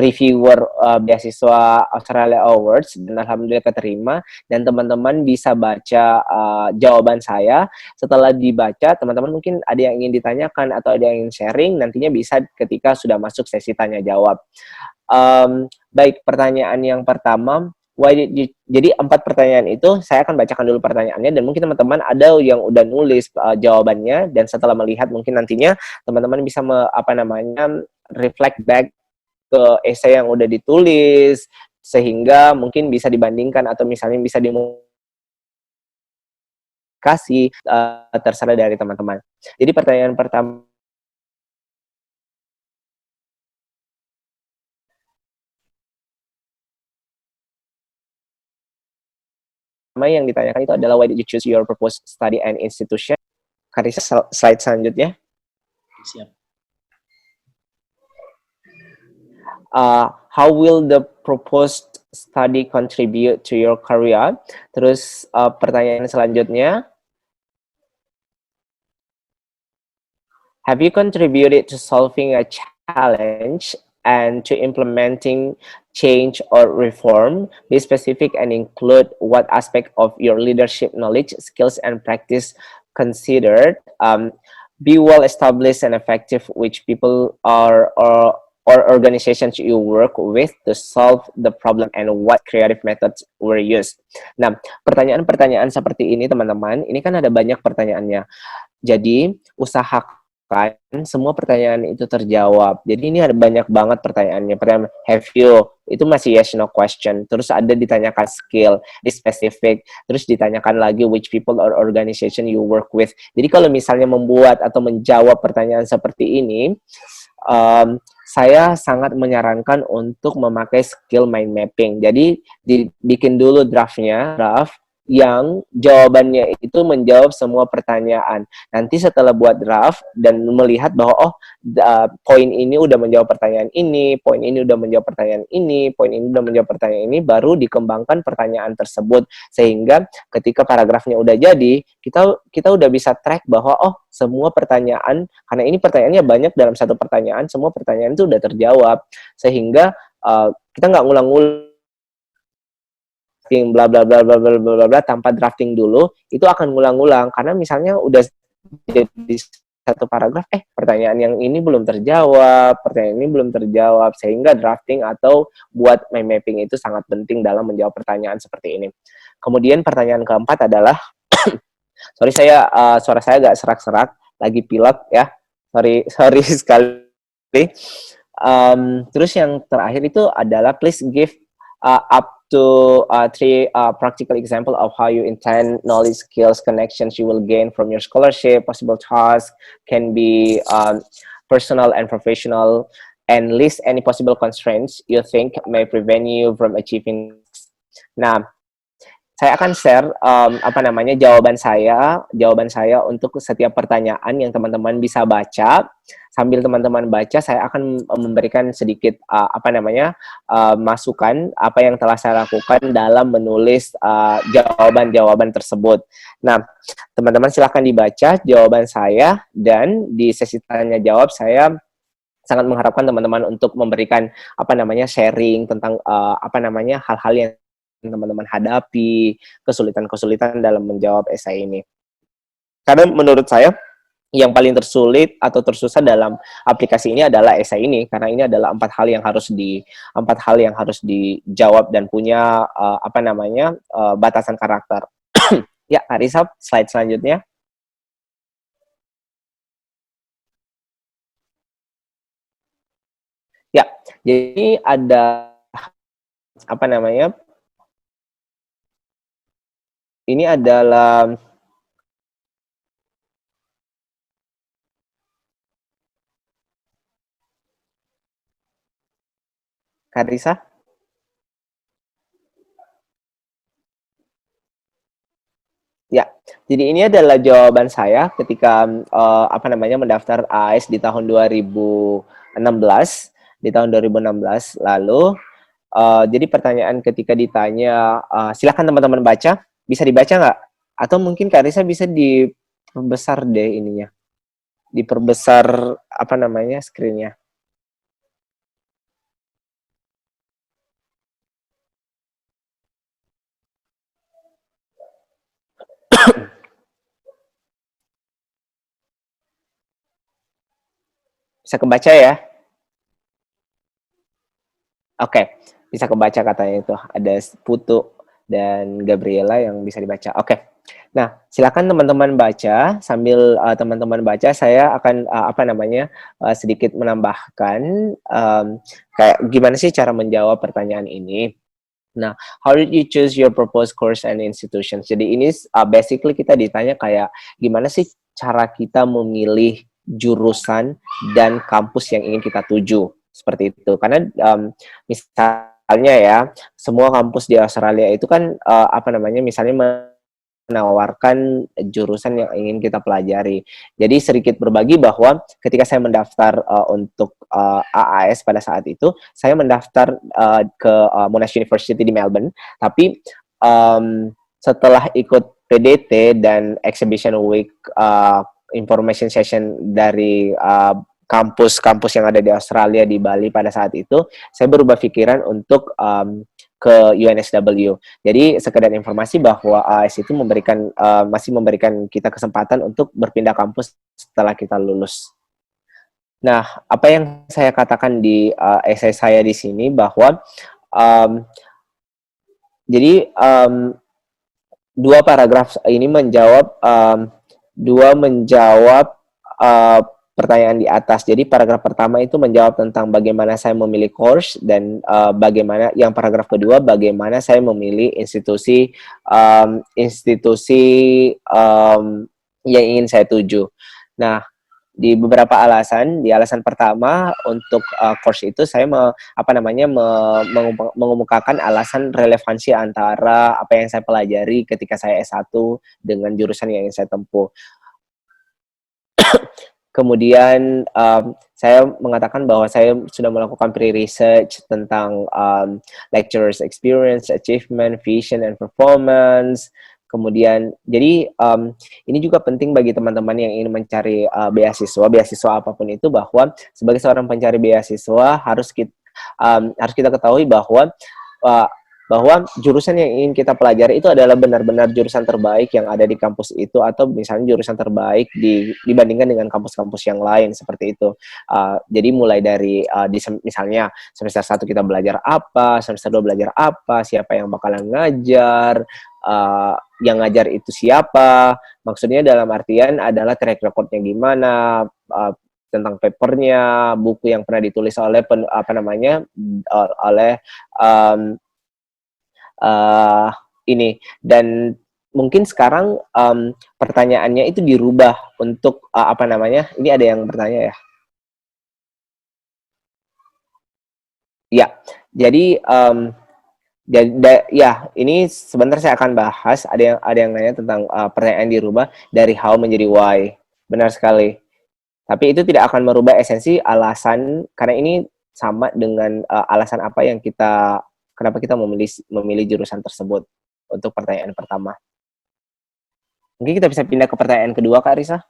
reviewer beasiswa Australia Awards dan alhamdulillah keterima, dan teman-teman bisa baca jawaban saya. Setelah dibaca, teman-teman mungkin ada yang ingin ditanyakan atau ada yang ingin sharing, nantinya bisa ketika sudah masuk sesi tanya jawab. Baik, pertanyaan yang pertama, jadi 4 pertanyaan itu saya akan bacakan dulu pertanyaannya, dan mungkin teman-teman ada yang udah nulis jawabannya, dan setelah melihat mungkin nantinya teman-teman bisa reflect back ke esai yang udah ditulis, sehingga mungkin bisa dibandingkan atau misalnya bisa kasih terserah dari teman-teman. Jadi pertanyaan pertama yang ditanyakan itu adalah why did you choose your proposed study and institution? Karisa, slide selanjutnya. Siap. How will the proposed study contribute to your career? Terus pertanyaan selanjutnya, have you contributed to solving a challenge and to implementing change or reform? Be specific and include what aspect of your leadership knowledge, skills, and practice considered. Be well established and effective, which people or organizations you work with to solve the problem, and what creative methods were used. Nah, pertanyaan-pertanyaan seperti ini teman-teman, ini kan ada banyak pertanyaannya. Jadi, usahakan semua pertanyaan itu terjawab. Jadi ini ada banyak banget pertanyaannya. Pertanyaan, have you? Itu masih yes no question. Terus ada ditanyakan skill, di specific. Terus ditanyakan lagi which people or organization you work with. Jadi kalau misalnya membuat atau menjawab pertanyaan seperti ini, saya sangat menyarankan untuk memakai skill mind mapping. Jadi dibikin dulu draft yang jawabannya itu menjawab semua pertanyaan. Nanti setelah buat draft dan melihat bahwa poin ini udah menjawab pertanyaan ini, poin ini udah menjawab pertanyaan ini, poin ini udah menjawab pertanyaan ini, baru dikembangkan pertanyaan tersebut sehingga ketika paragrafnya udah jadi, kita udah bisa track bahwa semua pertanyaan, karena ini pertanyaannya banyak dalam satu pertanyaan, semua pertanyaan itu udah terjawab sehingga kita nggak ngulang-ngulang bla bla bla bla bla bla bla tanpa drafting dulu, itu akan ngulang-ngulang karena misalnya udah jadi satu paragraf pertanyaan yang ini belum terjawab, pertanyaan ini belum terjawab, sehingga drafting atau buat mind mapping itu sangat penting dalam menjawab pertanyaan seperti ini. Kemudian pertanyaan keempat adalah sorry suara saya agak serak-serak, lagi pilek ya, sorry sekali. Terus yang terakhir itu adalah please give up to three practical example of how you intend knowledge, skills, connections you will gain from your scholarship. Possible tasks can be personal and professional, and list any possible constraints you think may prevent you from achieving. Nah, saya akan share jawaban saya untuk setiap pertanyaan yang teman-teman bisa baca. Sambil teman-teman baca, saya akan memberikan sedikit masukan apa yang telah saya lakukan dalam menulis jawaban-jawaban tersebut. Nah, teman-teman silahkan dibaca jawaban saya, dan di sesi tanya jawab saya sangat mengharapkan teman-teman untuk memberikan sharing tentang hal-hal yang teman-teman hadapi, kesulitan-kesulitan dalam menjawab esai ini. Karena menurut saya yang paling tersulit atau tersusah dalam aplikasi ini adalah esai ini, karena ini adalah empat hal yang harus dijawab dan punya batasan karakter. Ya, Arisa, slide selanjutnya. Ya, jadi ada ini adalah Karisa. Ya, jadi ini adalah jawaban saya ketika mendaftar AS di tahun 2016. Di tahun 2016 lalu. Jadi pertanyaan ketika ditanya, silakan teman-teman baca. Bisa dibaca nggak? Atau mungkin Kak Risa bisa diperbesar deh ininya. Diperbesar screen-nya. Bisa kebaca ya? Oke, bisa kebaca katanya itu. Ada Putu dan Gabriela yang bisa dibaca. Oke. Nah, silakan teman-teman baca. Sambil teman-teman baca, saya akan sedikit menambahkan kayak gimana sih cara menjawab pertanyaan ini. Nah, how did you choose your proposed course and institutions? Jadi ini basically kita ditanya kayak gimana sih cara kita memilih jurusan dan kampus yang ingin kita tuju. Seperti itu. Karena misalnya ya, semua kampus di Australia itu kan misalnya menawarkan jurusan yang ingin kita pelajari. Jadi sedikit berbagi bahwa ketika saya mendaftar untuk AAS pada saat itu, saya mendaftar ke Monash University di Melbourne, tapi setelah ikut PDT dan Exhibition Week information session dari kampus-kampus yang ada di Australia, di Bali pada saat itu, saya berubah pikiran untuk ke UNSW. Jadi sekedar informasi bahwa AS itu masih memberikan kita kesempatan untuk berpindah kampus setelah kita lulus. Nah, apa yang saya katakan di essay saya di sini bahwa dua paragraf ini menjawab pertanyaan di atas. Jadi paragraf pertama itu menjawab tentang bagaimana saya memilih course, dan yang paragraf kedua bagaimana saya memilih institusi yang ingin saya tuju. Nah, di beberapa alasan. Di alasan pertama untuk course itu saya mengemukakan alasan relevansi antara apa yang saya pelajari ketika saya S1 dengan jurusan yang ingin saya tempuh. Kemudian saya mengatakan bahwa saya sudah melakukan pre-research tentang lecturers experience, achievement, vision, and performance. Kemudian, jadi ini juga penting bagi teman-teman yang ingin mencari beasiswa apapun itu, bahwa sebagai seorang pencari beasiswa harus kita ketahui bahwa jurusan yang ingin kita pelajari itu adalah benar-benar jurusan terbaik yang ada di kampus itu, atau misalnya jurusan terbaik dibandingkan dengan kampus-kampus yang lain, seperti itu. Jadi mulai dari misalnya semester 1 kita belajar apa, semester 2 belajar apa, siapa yang bakalan ngajar, yang ngajar itu siapa, maksudnya dalam artian adalah track recordnya gimana, tentang papernya, buku yang pernah ditulis oleh ini. Dan mungkin sekarang pertanyaannya itu dirubah untuk ini ada yang bertanya ya. Ya, jadi ini sebentar saya akan bahas. Ada yang nanya tentang pertanyaan dirubah dari how menjadi why. Benar sekali. Tapi itu tidak akan merubah esensi alasan, karena ini sama dengan alasan apa yang kenapa kita memilih jurusan tersebut untuk pertanyaan pertama. Mungkin kita bisa pindah ke pertanyaan kedua, Kak Risa.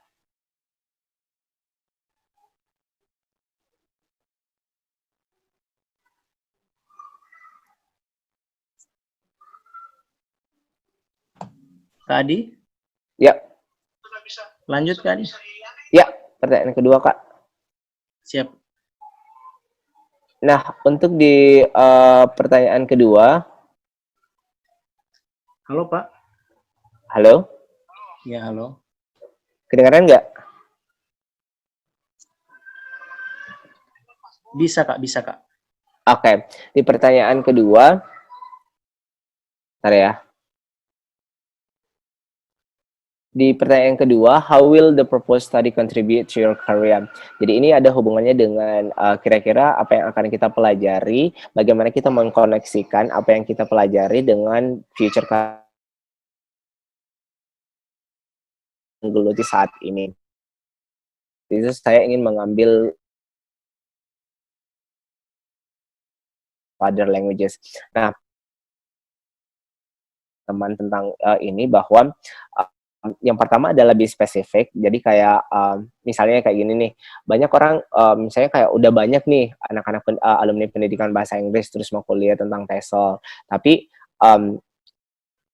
Kak Adi? Ya. Lanjut, Kak Adi. Ya, pertanyaan kedua, Kak. Siap. Nah, untuk di pertanyaan kedua. Halo, Pak. Halo? Ya, halo. Kedengaran nggak? Bisa, Kak. Oke. Di pertanyaan kedua. Bentar ya. Di pertanyaan kedua, how will the proposed study contribute to your career? Jadi ini ada hubungannya dengan kira-kira apa yang akan kita pelajari, bagaimana kita mengkoneksikan apa yang kita pelajari dengan future menggeluti saat ini. Itu saya ingin mengambil other languages. Nah, teman tentang ini bahwa yang pertama adalah lebih spesifik. Jadi kayak misalnya kayak gini nih, banyak orang misalnya kayak udah banyak nih anak-anak alumni pendidikan bahasa Inggris terus mau kuliah tentang TESOL, tapi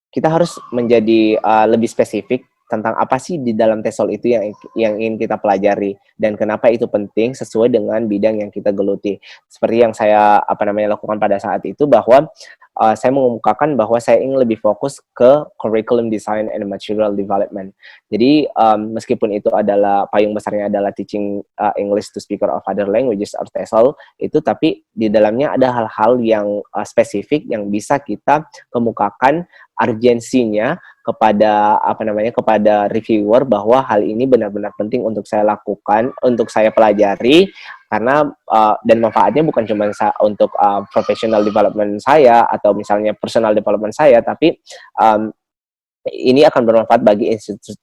kita harus menjadi lebih spesifik tentang apa sih di dalam TESOL itu yang ingin kita pelajari dan kenapa itu penting sesuai dengan bidang yang kita geluti. Seperti yang saya lakukan pada saat itu, bahwa saya mengemukakan bahwa saya ingin lebih fokus ke curriculum design and material development. Jadi meskipun itu adalah payung besarnya adalah teaching English to speaker of other languages or TESOL itu, tapi di dalamnya ada hal-hal yang spesifik yang bisa kita kemukakan urgensinya kepada kepada reviewer bahwa hal ini benar-benar penting untuk saya lakukan, untuk saya pelajari, karena dan manfaatnya bukan cuma untuk professional development saya atau misalnya personal development saya, tapi ini akan bermanfaat bagi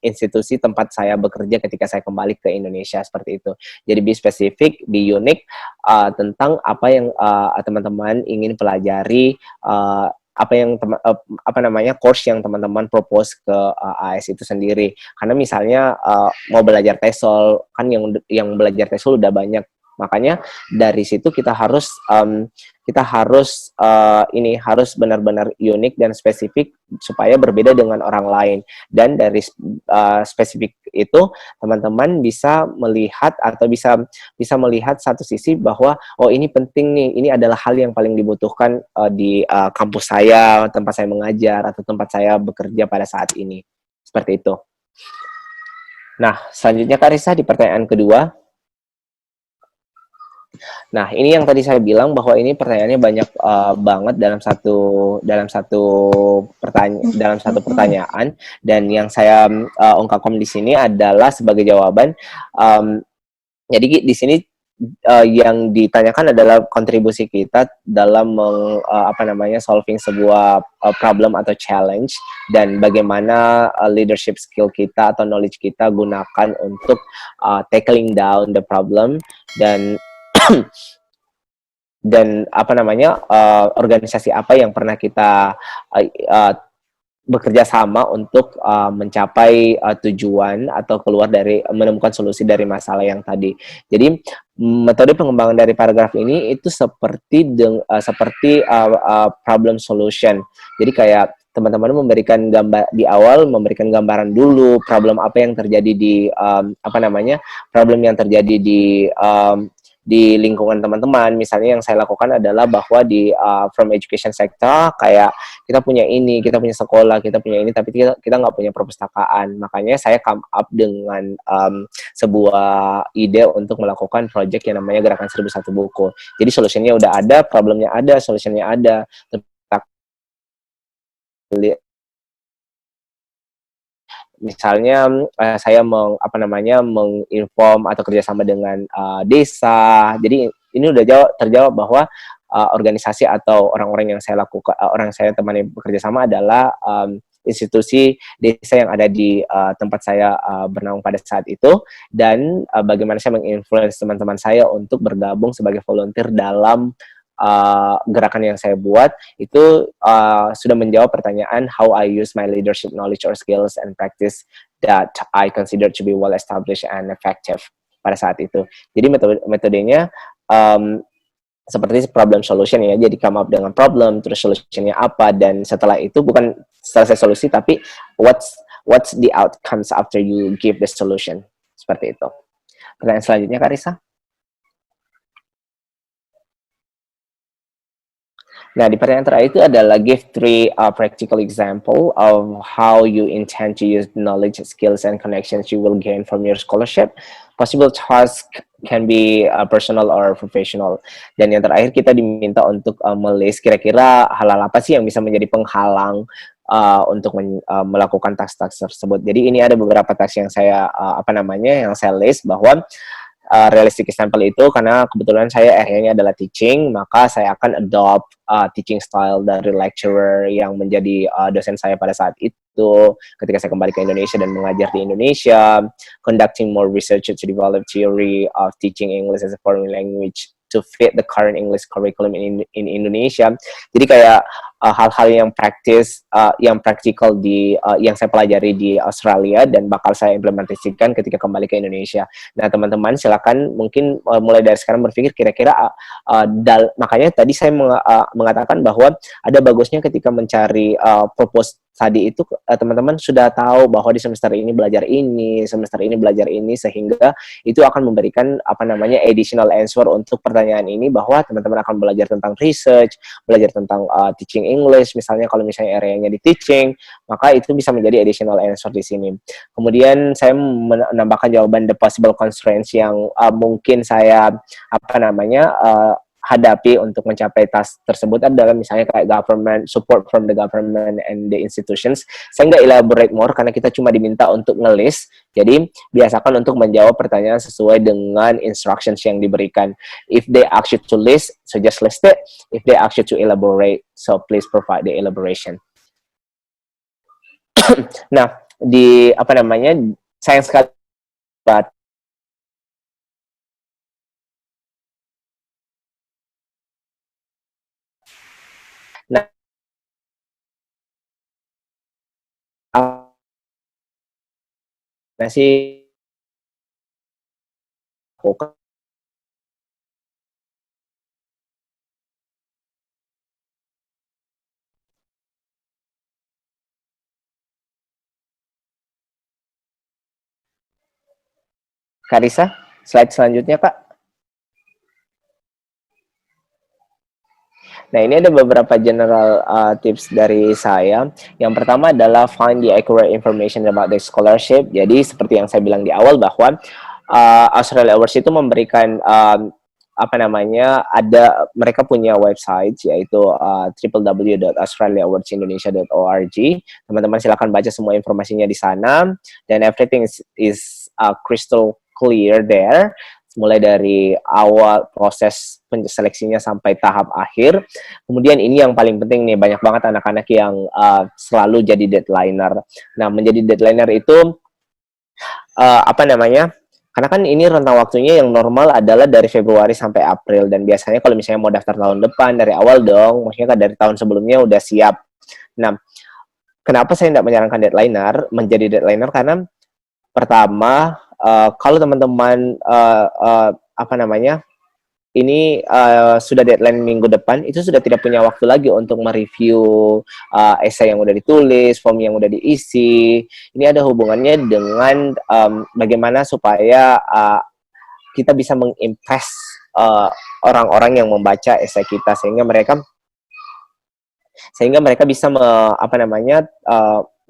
institusi tempat saya bekerja ketika saya kembali ke Indonesia, seperti itu. Jadi be spesifik, be unik tentang apa yang teman-teman ingin pelajari, course yang teman-teman propose ke AS itu sendiri. Karena misalnya mau belajar TESOL, kan yang belajar TESOL udah banyak. Makanya dari situ kita harus harus benar-benar unik dan spesifik supaya berbeda dengan orang lain. Dan dari spesifik itu teman-teman bisa melihat atau bisa melihat satu sisi bahwa oh ini penting nih, ini adalah hal yang paling dibutuhkan di kampus saya, tempat saya mengajar atau tempat saya bekerja pada saat ini. Seperti itu. Nah, selanjutnya Kak Risa di pertanyaan kedua. Nah, ini yang tadi saya bilang bahwa ini pertanyaannya banyak banget dalam satu pertanyaan, dan yang saya ungkapkan di sini adalah sebagai jawaban Jadi di sini yang ditanyakan adalah kontribusi kita dalam solving sebuah problem atau challenge, dan bagaimana leadership skill kita atau knowledge kita gunakan untuk tackling down the problem, dan organisasi apa yang pernah kita bekerja sama untuk mencapai tujuan atau menemukan solusi dari masalah yang tadi. Jadi metode pengembangan dari paragraf ini itu seperti problem solution. Jadi kayak teman-teman memberikan gambar di awal, memberikan gambaran dulu problem apa yang terjadi di lingkungan teman-teman. Misalnya yang saya lakukan adalah bahwa di from education sector, kayak kita punya sekolah, kita punya ini, tapi kita nggak punya perpustakaan. Makanya saya come up dengan sebuah ide untuk melakukan project yang namanya Gerakan 1001 Buku. Jadi solusinya udah ada, problemnya ada, solusinya ada. Misalnya saya menginform atau kerjasama dengan desa. Jadi ini udah terjawab bahwa organisasi atau orang-orang yang saya temani bekerja sama adalah institusi desa yang ada di tempat saya bernaung pada saat itu, dan bagaimana saya menginfluence teman-teman saya untuk bergabung sebagai volunteer dalam gerakan yang saya buat. Itu sudah menjawab pertanyaan how I use my leadership knowledge or skills and practice that I consider to be well established and effective pada saat itu. Jadi metodenya seperti problem solution ya. Jadi come up dengan problem, terus solutionnya apa, dan setelah itu bukan selesai solusi, tapi what's the outcomes after you give the solution. Seperti itu. Pertanyaan selanjutnya, Kak Risa. Nah, di pertanyaan terakhir itu adalah give 3 practical example of how you intend to use knowledge, skills, and connections you will gain from your scholarship. Possible task can be personal or professional. Dan yang terakhir kita diminta untuk melis kira-kira hal-hal apa sih yang bisa menjadi penghalang untuk melakukan task-task tersebut. Jadi ini ada beberapa task yang saya yang saya list, bahwa realistic example itu karena kebetulan saya area-nya adalah teaching, maka saya akan adopt teaching style dari lecturer yang menjadi dosen saya pada saat itu ketika saya kembali ke Indonesia dan mengajar di Indonesia, conducting more research to develop theory of teaching English as a foreign language to fit the current English curriculum in Indonesia. Jadi kayak hal-hal yang praktikal yang saya pelajari di Australia dan bakal saya implementasikan ketika kembali ke Indonesia. Nah, teman-teman silakan mungkin mulai dari sekarang berpikir kira-kira makanya tadi saya mengatakan bahwa ada bagusnya ketika mencari purpose tadi itu teman-teman sudah tahu bahwa di semester ini belajar ini, sehingga itu akan memberikan additional answer untuk pertanyaan ini, bahwa teman-teman akan belajar tentang research, belajar tentang teaching English, misalnya kalau misalnya area-nya di teaching, maka itu bisa menjadi additional answer di sini. Kemudian saya menambahkan jawaban the possible constraints yang mungkin saya hadapi untuk mencapai task tersebut adalah misalnya kayak government, support from the government and the institutions. Saya nggak elaborate more karena kita cuma diminta untuk ngelis. Jadi biasakan untuk menjawab pertanyaan sesuai dengan instructions yang diberikan. If they ask you to list, so just list it. If they ask you to elaborate, so please provide the elaboration. Nah, sayang sekali sih Karisa, slide selanjutnya, Kak. Nah, ini ada beberapa general tips dari saya. Yang pertama adalah find the accurate information about the scholarship. Jadi, seperti yang saya bilang di awal bahwa Australia Awards itu memberikan mereka punya website yaitu www.australiaawardsindonesia.org. Teman-teman silakan baca semua informasinya di sana, dan everything is crystal clear there. mulai dari awal proses seleksinya sampai tahap akhir. Kemudian ini yang paling penting nih, banyak banget anak-anak yang selalu jadi deadlineer. Nah, menjadi deadlineer itu apa namanya? Karena kan ini rentang waktunya yang normal adalah dari Februari sampai April, dan biasanya kalau misalnya mau daftar tahun depan dari awal dong, maksudnya kan dari tahun sebelumnya udah siap. Nah, kenapa saya tidak menyarankan deadlineer menjadi deadlineer? Karena pertama, kalau teman-teman apa namanya, ini sudah deadline minggu depan, itu sudah tidak punya waktu lagi untuk mereview esai yang udah ditulis, form yang udah diisi. Ini ada hubungannya dengan bagaimana supaya kita bisa mengimpress orang-orang yang membaca esai kita, sehingga mereka bisa apa namanya,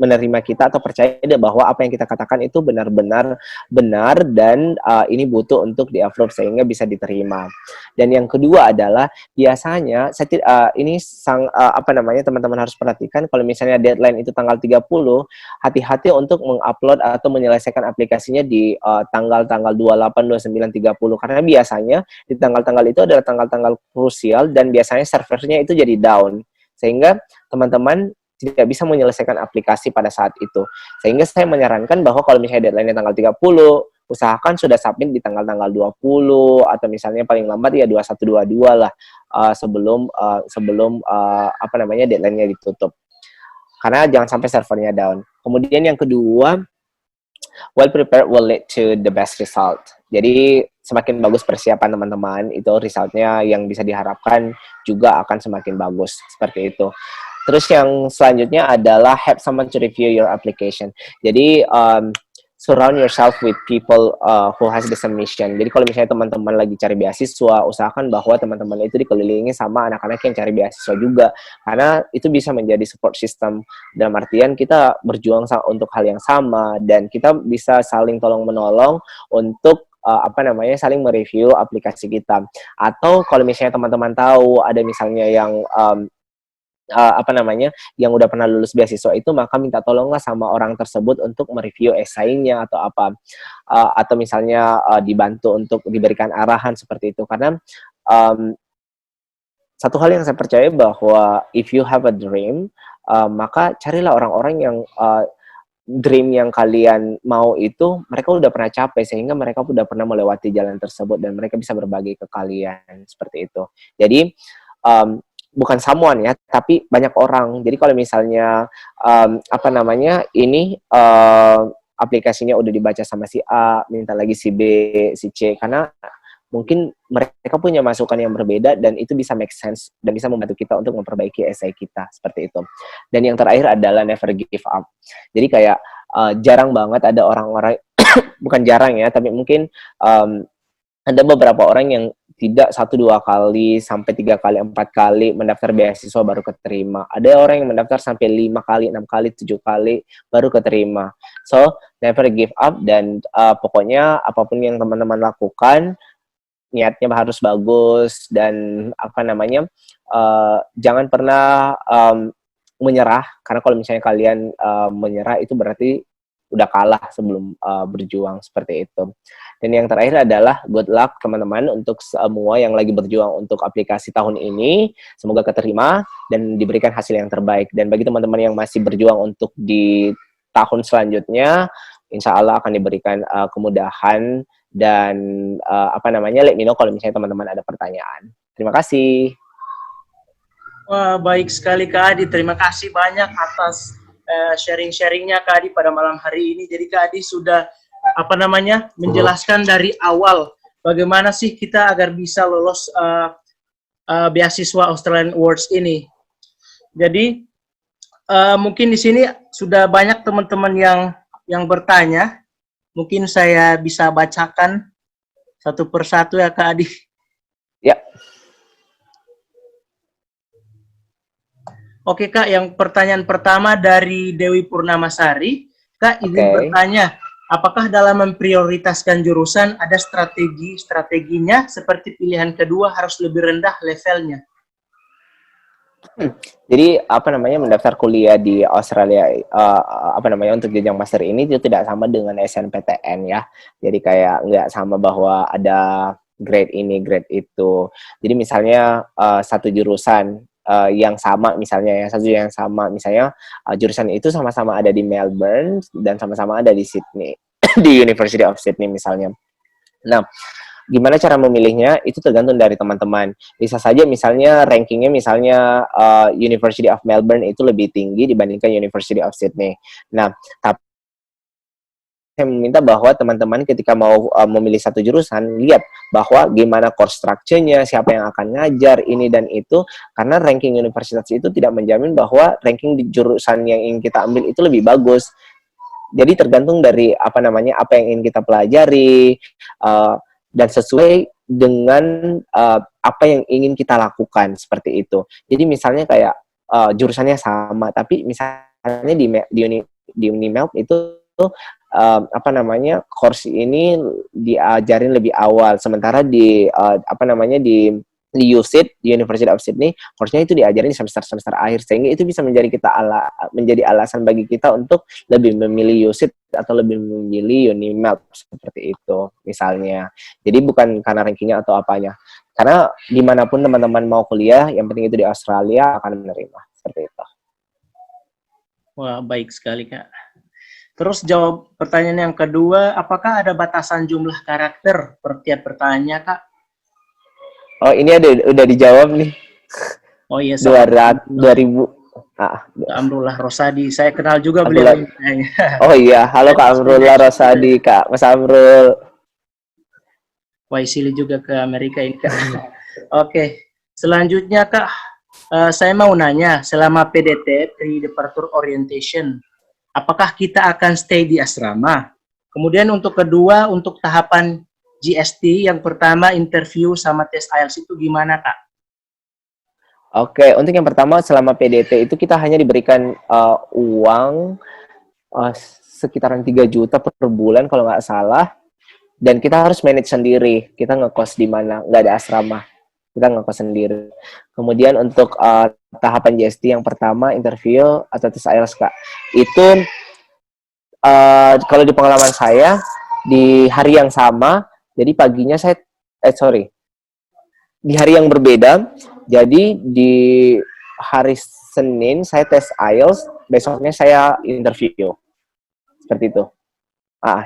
menerima kita atau percaya bahwa apa yang kita katakan itu benar-benar benar, dan ini butuh untuk di-upload sehingga bisa diterima. Dan yang kedua adalah biasanya ini apa namanya, teman-teman harus perhatikan kalau misalnya deadline itu tanggal 30, hati-hati untuk mengupload atau menyelesaikan aplikasinya di tanggal-tanggal 28, 29, 30, karena biasanya di tanggal-tanggal itu adalah tanggal-tanggal krusial dan biasanya servernya itu jadi down, sehingga teman-teman tidak bisa menyelesaikan aplikasi pada saat itu. Sehingga saya menyarankan bahwa kalau misalnya deadline-nya tanggal 30, usahakan sudah submit di tanggal-tanggal 20, atau misalnya paling lambat ya 21, 22 lah, sebelum apa namanya, deadline-nya ditutup. Karena jangan sampai servernya down. Kemudian yang kedua, well prepared will lead to the best result. Jadi semakin bagus persiapan teman-teman, itu resultnya yang bisa diharapkan juga akan semakin bagus, seperti itu. Terus yang selanjutnya adalah have someone to review your application. Jadi surround yourself with people who has the same mission. Jadi kalau misalnya teman-teman lagi cari beasiswa, usahakan bahwa teman-teman itu dikelilingi sama anak-anak yang cari beasiswa juga, karena itu bisa menjadi support system. Dalam artian kita berjuang untuk hal yang sama, dan kita bisa saling tolong-menolong untuk apa namanya, saling mereview aplikasi kita. Atau kalau misalnya teman-teman tahu ada misalnya yang apa namanya, yang udah pernah lulus beasiswa itu, maka minta tolonglah sama orang tersebut untuk mereview esainya atau apa, atau misalnya dibantu untuk diberikan arahan seperti itu. Karena satu hal yang saya percaya bahwa if you have a dream, maka carilah orang-orang yang dream yang kalian mau itu mereka udah pernah capai, sehingga mereka udah pernah melewati jalan tersebut dan mereka bisa berbagi ke kalian, seperti itu. Jadi bukan someone ya, tapi banyak orang. Jadi kalau misalnya apa namanya, ini aplikasinya udah dibaca sama si A, minta lagi si B, si C, karena mungkin mereka punya masukan yang berbeda dan itu bisa make sense dan bisa membantu kita untuk memperbaiki esai kita, seperti itu. Dan yang terakhir adalah never give up. Jadi kayak jarang banget ada orang-orang bukan jarang ya, tapi mungkin ada beberapa orang yang tidak 1-2 kali, sampai 3 kali, 4 kali mendaftar beasiswa baru keterima. Ada orang yang mendaftar sampai 5 kali, 6 kali, 7 kali baru keterima. So, never give up, dan pokoknya apapun yang teman-teman lakukan, niatnya harus bagus, dan apa namanya, jangan pernah menyerah, karena kalau misalnya kalian menyerah itu berarti udah kalah sebelum berjuang, seperti itu. Dan yang terakhir adalah good luck teman-teman untuk semua yang lagi berjuang untuk aplikasi tahun ini. Semoga keterima dan diberikan hasil yang terbaik. Dan bagi teman-teman yang masih berjuang untuk di tahun selanjutnya, insya Allah akan diberikan kemudahan dan apa namanya, let me know kalau misalnya teman-teman ada pertanyaan. Terima kasih. Wah, baik sekali Kak Adi. Terima kasih banyak atas sharing-sharingnya Kak Adi pada malam hari ini. Jadi Kak Adi sudah apa namanya, menjelaskan dari awal bagaimana sih kita agar bisa lolos beasiswa Australian Awards ini. Jadi mungkin di sini sudah banyak teman-teman yang bertanya. Mungkin saya bisa bacakan satu persatu ya Kak Adi. Ya. Oke Kak, yang pertanyaan pertama dari Dewi Purnamasari. Kak, izin bertanya, apakah dalam memprioritaskan jurusan ada strateginya seperti pilihan kedua harus lebih rendah levelnya? Jadi apa namanya mendaftar kuliah di Australia apa namanya untuk jenjang master ini itu tidak sama dengan SNPTN ya. Jadi kayak nggak sama bahwa ada grade ini, grade itu. Jadi misalnya satu jurusan yang sama misalnya ya, satu yang sama misalnya jurusan itu sama-sama ada di Melbourne dan sama-sama ada di Sydney, di University of Sydney misalnya. Nah, gimana cara memilihnya itu tergantung dari teman-teman. Bisa saja misalnya rankingnya misalnya University of Melbourne itu lebih tinggi dibandingkan University of Sydney. Nah, tapi saya meminta bahwa teman-teman ketika mau memilih satu jurusan, lihat bahwa gimana course structure-nya, siapa yang akan ngajar, ini dan itu, karena ranking universitas itu tidak menjamin bahwa ranking di jurusan yang ingin kita ambil itu lebih bagus. Jadi tergantung dari apa namanya, apa yang ingin kita pelajari, dan sesuai dengan apa yang ingin kita lakukan seperti itu. Jadi misalnya kayak jurusannya sama, tapi misalnya di Unimelb itu apa namanya course ini diajarin lebih awal, sementara di apa namanya di USyd, di University of Sydney, course-nya itu diajarin di semester akhir, sehingga itu bisa menjadi alasan bagi kita untuk lebih memilih USyd atau lebih memilih Unimelb seperti itu misalnya. Jadi bukan karena rankingnya atau apanya, karena dimanapun teman-teman mau kuliah, yang penting itu di Australia akan menerima seperti itu. Wah, baik sekali, Kak. Terus jawab pertanyaan yang kedua, apakah ada batasan jumlah karakter per tiap pertanyaannya, Kak? Oh, ini udah dijawab nih. Oh iya, 2000. Kak Amrullah Rosadi, saya kenal juga beliau ini. Oh iya, halo Kak Amrullah Rosadi, Kak Mas Amrul. Waisili juga ke Amerika ini, Kak. Oke, selanjutnya Kak, saya mau nanya, selama PDT, Pre-Departure Orientation, apakah kita akan stay di asrama? Kemudian untuk kedua, untuk tahapan GST, yang pertama interview sama tes IELTS itu gimana, Kak? Oke, untuk yang pertama selama PDT itu kita hanya diberikan uang sekitaran 3 juta per bulan kalau nggak salah, dan kita harus manage sendiri. Kita ngekos di mana, nggak ada asrama. Kita ngekos sendiri. Kemudian untuk tahapan GST yang pertama interview atau tes IELTS, Kak, itu kalau di pengalaman saya di hari yang sama, jadi paginya saya di hari yang berbeda. Jadi di hari Senin saya tes IELTS, besoknya saya interview. Seperti itu.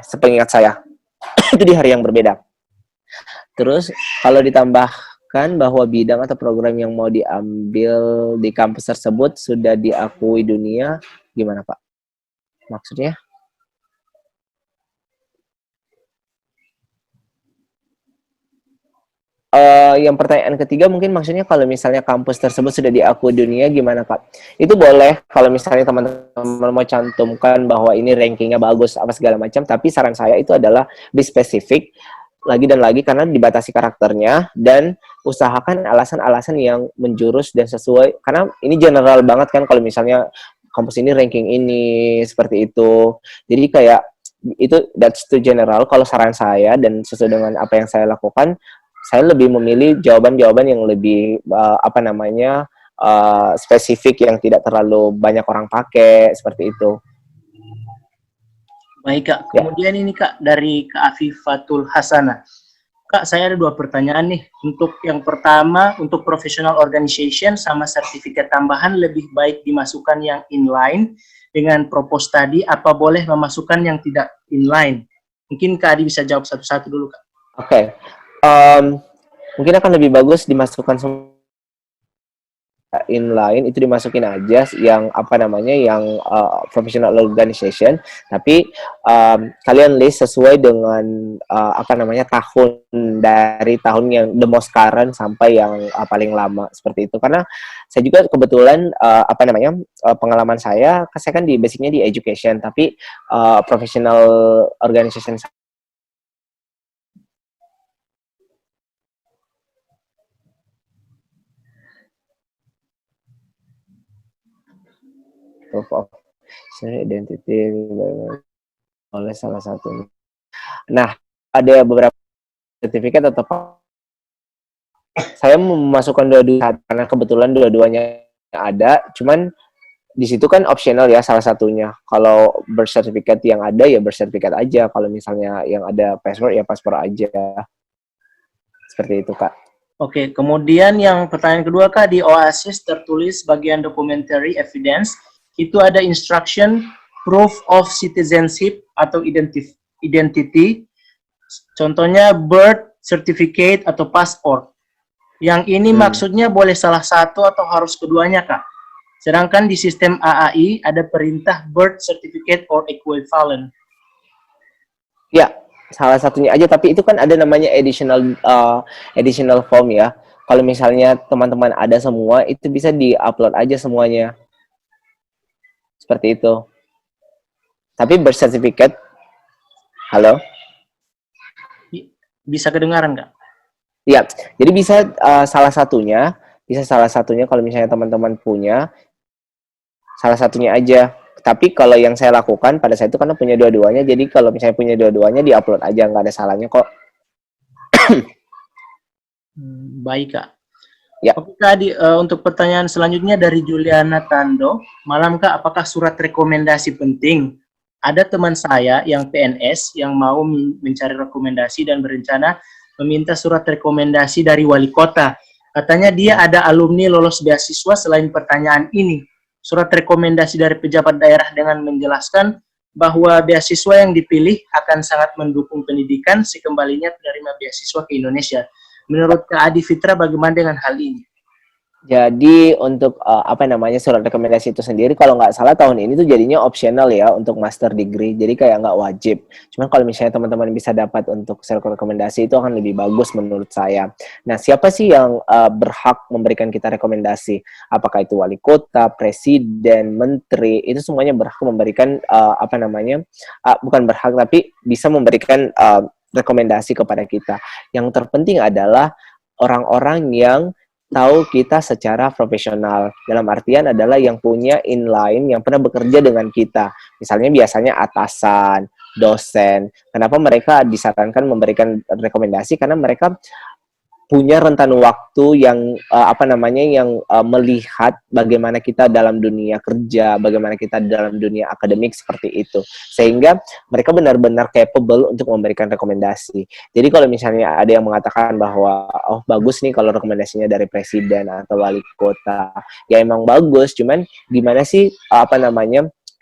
Sepingat saya. Itu di hari yang berbeda. Terus kalau ditambahkan bahwa bidang atau program yang mau diambil di kampus tersebut sudah diakui dunia, gimana Pak? Maksudnya? Yang pertanyaan ketiga mungkin maksudnya kalau misalnya kampus tersebut sudah diakui dunia gimana Kak? Itu boleh kalau misalnya teman-teman mau cantumkan bahwa ini rankingnya bagus apa segala macam, tapi saran saya itu adalah be spesifik lagi dan lagi karena dibatasi karakternya, dan usahakan alasan-alasan yang menjurus dan sesuai, karena ini general banget kan kalau misalnya kampus ini ranking ini seperti itu. Jadi kayak itu that's too general. Kalau saran saya dan sesuai dengan apa yang saya lakukan, saya lebih memilih jawaban-jawaban yang lebih spesifik yang tidak terlalu banyak orang pakai seperti itu. Baik Kak, kemudian ini Kak dari Kak Afifatul Hasanah. Kak, saya ada 2 pertanyaan nih. Untuk yang pertama, untuk professional organization sama sertifikat tambahan lebih baik dimasukkan yang inline dengan propose tadi, apa boleh memasukkan yang tidak inline? Mungkin Kak Adi bisa jawab satu-satu dulu Kak. Oke. Mungkin akan lebih bagus dimasukkan inline, itu dimasukin aja yang yang professional organization, tapi kalian list sesuai dengan tahun, dari tahun yang the most current sampai yang paling lama seperti itu. Karena saya juga kebetulan pengalaman saya kan di basicnya di education, tapi professional organization proof of identity oleh salah satu. Nah, ada beberapa sertifikat atau saya memasukkan dua-duanya karena kebetulan dua-duanya ada, cuman di situ kan optional ya salah satunya. Kalau birth certificate yang ada ya birth certificate aja. Kalau misalnya yang ada paspor ya paspor aja. Seperti itu, Kak. Oke, kemudian yang pertanyaan kedua, Kak, di Oasis tertulis bagian documentary evidence, itu ada instruction proof of citizenship atau identity, contohnya birth certificate atau paspor. Yang ini maksudnya boleh salah satu atau harus keduanya, Kak? Sedangkan di sistem AAI ada perintah birth certificate or equivalent. Ya, salah satunya aja. Tapi itu kan ada namanya additional form ya. Kalau misalnya teman-teman ada semua, itu bisa di-upload aja semuanya. Seperti itu. Tapi birth certificate, halo? Bisa kedengaran, Kak? Ya, jadi bisa salah satunya kalau misalnya teman-teman punya, salah satunya aja. Tapi kalau yang saya lakukan pada saat itu karena punya dua-duanya, jadi kalau misalnya punya dua-duanya di-upload aja, nggak ada salahnya kok. Baik, Kak. Ya. Oke, Kak, untuk pertanyaan selanjutnya dari Juliana Tando. Malam, Kak, apakah surat rekomendasi penting? Ada teman saya yang PNS yang mau mencari rekomendasi dan berencana meminta surat rekomendasi dari wali kota. Katanya dia ada alumni lolos beasiswa. Selain pertanyaan ini, surat rekomendasi dari pejabat daerah dengan menjelaskan bahwa beasiswa yang dipilih akan sangat mendukung pendidikan sekembalinya penerima beasiswa ke Indonesia. Menurut Kak Adi Fitra, bagaimana dengan hal ini? Jadi untuk surat rekomendasi itu sendiri kalau nggak salah tahun ini tuh jadinya optional ya untuk master degree, jadi kayak nggak wajib. Cuman kalau misalnya teman-teman bisa dapat untuk surat rekomendasi itu akan lebih bagus menurut saya. Nah, siapa sih yang berhak memberikan kita rekomendasi? Apakah itu wali kota, presiden, menteri, itu semuanya berhak memberikan bukan berhak tapi bisa memberikan rekomendasi kepada kita. Yang terpenting adalah orang-orang yang tahu kita secara profesional. Dalam artian adalah yang punya inline, yang pernah bekerja dengan kita. Misalnya biasanya atasan, dosen. Kenapa mereka disarankan memberikan rekomendasi? Karena mereka punya rentan waktu yang melihat bagaimana kita dalam dunia kerja, bagaimana kita dalam dunia akademik seperti itu. Sehingga mereka benar-benar capable untuk memberikan rekomendasi. Jadi kalau misalnya ada yang mengatakan bahwa oh bagus nih kalau rekomendasinya dari presiden atau wali kota, ya emang bagus, cuman gimana sih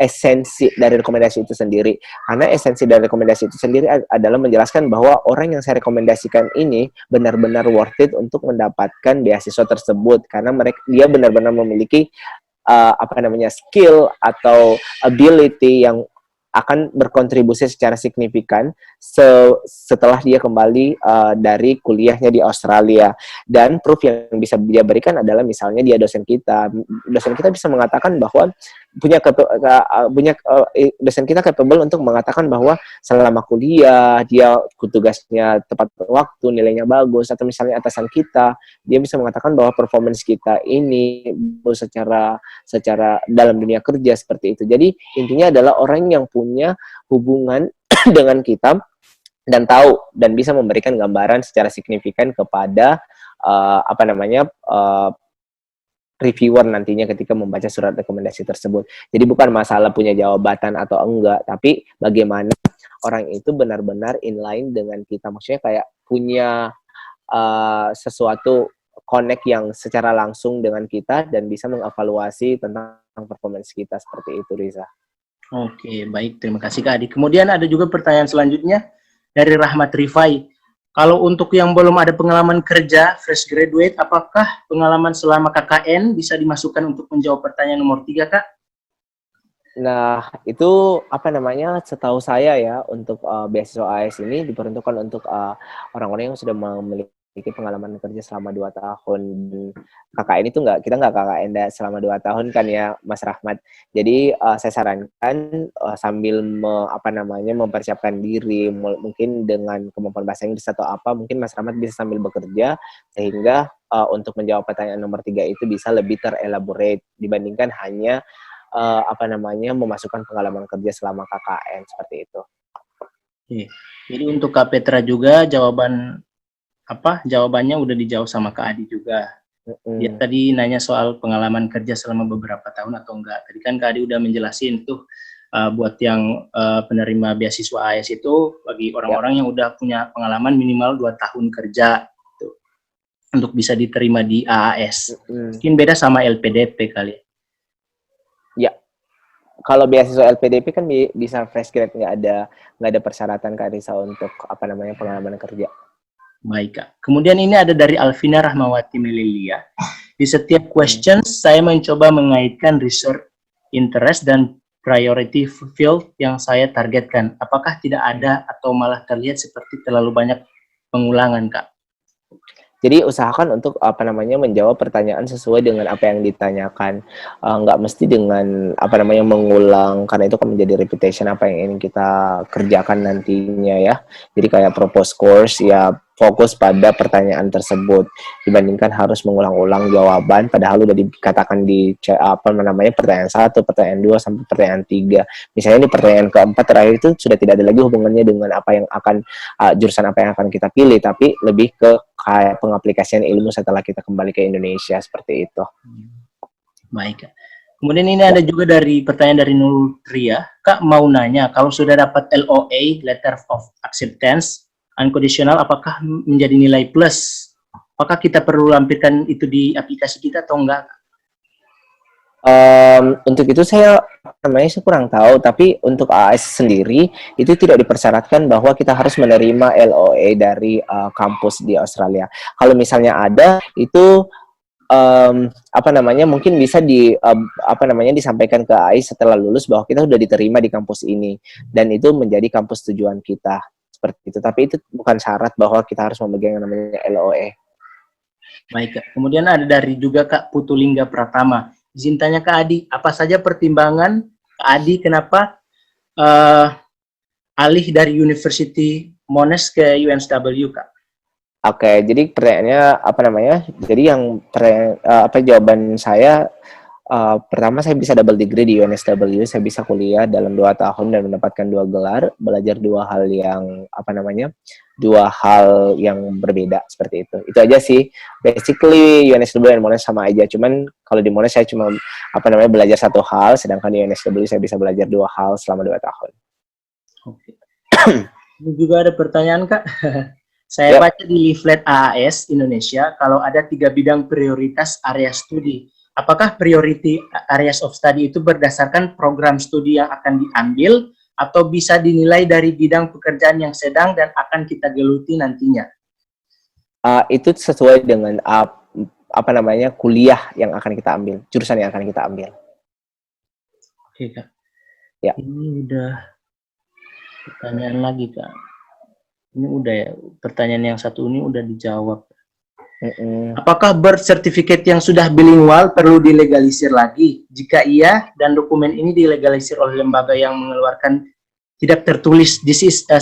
esensi dari rekomendasi itu sendiri. Karena esensi dari rekomendasi itu sendiri adalah menjelaskan bahwa orang yang saya rekomendasikan ini benar-benar worth it untuk mendapatkan beasiswa tersebut karena dia benar-benar memiliki skill atau ability yang akan berkontribusi secara signifikan setelah dia kembali dari kuliahnya di Australia. Dan proof yang bisa dia berikan adalah misalnya dia dosen kita bisa mengatakan bahwa dosen kita capable untuk mengatakan bahwa selama kuliah dia tugasnya tepat waktu, nilainya bagus, atau misalnya atasan kita dia bisa mengatakan bahwa performance kita ini secara dalam dunia kerja seperti itu. Jadi intinya adalah orang yang punya hubungan dengan kita dan tahu dan bisa memberikan gambaran secara signifikan kepada reviewer nantinya ketika membaca surat rekomendasi tersebut. Jadi bukan masalah punya jawatan atau enggak, tapi bagaimana orang itu benar-benar inline dengan kita. Maksudnya kayak punya sesuatu connect yang secara langsung dengan kita dan bisa mengevaluasi tentang performance kita seperti itu, Riza. Oke, baik. Terima kasih, Kak Adi. Kemudian ada juga pertanyaan selanjutnya dari Rahmat Rifai. Kalau untuk yang belum ada pengalaman kerja, fresh graduate, apakah pengalaman selama KKN bisa dimasukkan untuk menjawab pertanyaan nomor 3, Kak? Nah, itu setahu saya ya, untuk beasiswa AS ini diperuntukkan untuk orang-orang yang sudah memiliki pengalaman kerja selama 2 tahun. KKN itu kita nggak KKN selama 2 tahun kan ya, Mas Rahmat. Jadi saya sarankan sambil mempersiapkan diri, mungkin dengan kemampuan bahasa Inggris atau apa, mungkin Mas Rahmat bisa sambil bekerja sehingga untuk menjawab pertanyaan nomor 3 itu bisa lebih terelaborate dibandingkan hanya memasukkan pengalaman kerja selama KKN seperti itu. Oke. Jadi untuk Kak Petra juga jawabannya udah dijawab sama Kak Adi juga. Dia tadi nanya soal pengalaman kerja selama beberapa tahun atau enggak. Tadi kan Kak Adi udah menjelasin tuh buat yang penerima beasiswa AS itu bagi orang-orang yang udah punya pengalaman minimal 2 tahun kerja gitu, untuk bisa diterima di AAS. Mungkin beda sama LPDP kali. Ya, kalau beasiswa LPDP kan bisa fresh grade, nggak ada persyaratan Kak Risa untuk pengalaman kerja. Baik Kak. Kemudian ini ada dari Alvina Rahmawati Melilia. Di setiap questions saya mencoba mengaitkan research interest dan priority field yang saya targetkan. Apakah tidak ada atau malah terlihat seperti terlalu banyak pengulangan Kak? Jadi usahakan untuk menjawab pertanyaan sesuai dengan apa yang ditanyakan, nggak mesti dengan mengulang, karena itu kan menjadi repetition apa yang ingin kita kerjakan nantinya ya. Jadi kayak propose course ya, fokus pada pertanyaan tersebut dibandingkan harus mengulang-ulang jawaban padahal udah dikatakan di pertanyaan 1, pertanyaan 2 sampai pertanyaan 3. Misalnya di pertanyaan keempat terakhir itu sudah tidak ada lagi hubungannya dengan apa yang akan jurusan apa yang akan kita pilih, tapi lebih ke kayak pengaplikasian ilmu setelah kita kembali ke Indonesia, seperti itu. Baik. Kemudian ini ada juga dari pertanyaan dari Nurtria. Kak mau nanya, kalau sudah dapat LOA, Letter of Acceptance, unconditional, apakah menjadi nilai plus? Apakah kita perlu lampirkan itu di aplikasi kita atau enggak? Untuk itu saya kurang tahu, tapi untuk AS sendiri itu tidak dipersyaratkan bahwa kita harus menerima LOA dari kampus di Australia. Kalau misalnya ada, itu mungkin bisa disampaikan ke AIS setelah lulus bahwa kita sudah diterima di kampus ini dan itu menjadi kampus tujuan kita, seperti itu. Tapi itu bukan syarat bahwa kita harus memegang yang namanya LOA. Baik Kak. Kemudian ada dari juga Kak Putulingga Pratama. Izin tanya Kak Adi, apa saja pertimbangan Kak Adi kenapa alih dari University Monash ke UNSW Kak? Oke, jadi pertanyaannya Jadi jawaban saya pertama, saya bisa double degree di UNSW, saya bisa kuliah dalam 2 tahun dan mendapatkan 2 gelar, belajar 2 hal yang berbeda, seperti itu. Itu aja sih. Basically UNSW dan Monash sama aja, cuman kalau di Monash saya cuma belajar 1 hal, sedangkan di UNSW saya bisa belajar 2 hal selama 2 tahun. Oke. Ini juga ada pertanyaan Kak. Saya baca di leaflet AAS Indonesia, kalau ada 3 bidang prioritas area studi. Apakah priority areas of study itu berdasarkan program studi yang akan diambil atau bisa dinilai dari bidang pekerjaan yang sedang dan akan kita geluti nantinya? Itu sesuai dengan kuliah yang akan kita ambil, jurusan yang akan kita ambil. Oke Kak. Ya. Ini udah pertanyaan lagi Kak. Ini udah ya, pertanyaan yang satu ini udah dijawab. Apakah birth certificate yang sudah bilingual perlu dilegalisir lagi? Jika iya, dan dokumen ini dilegalisir oleh lembaga yang mengeluarkan tidak tertulis this is a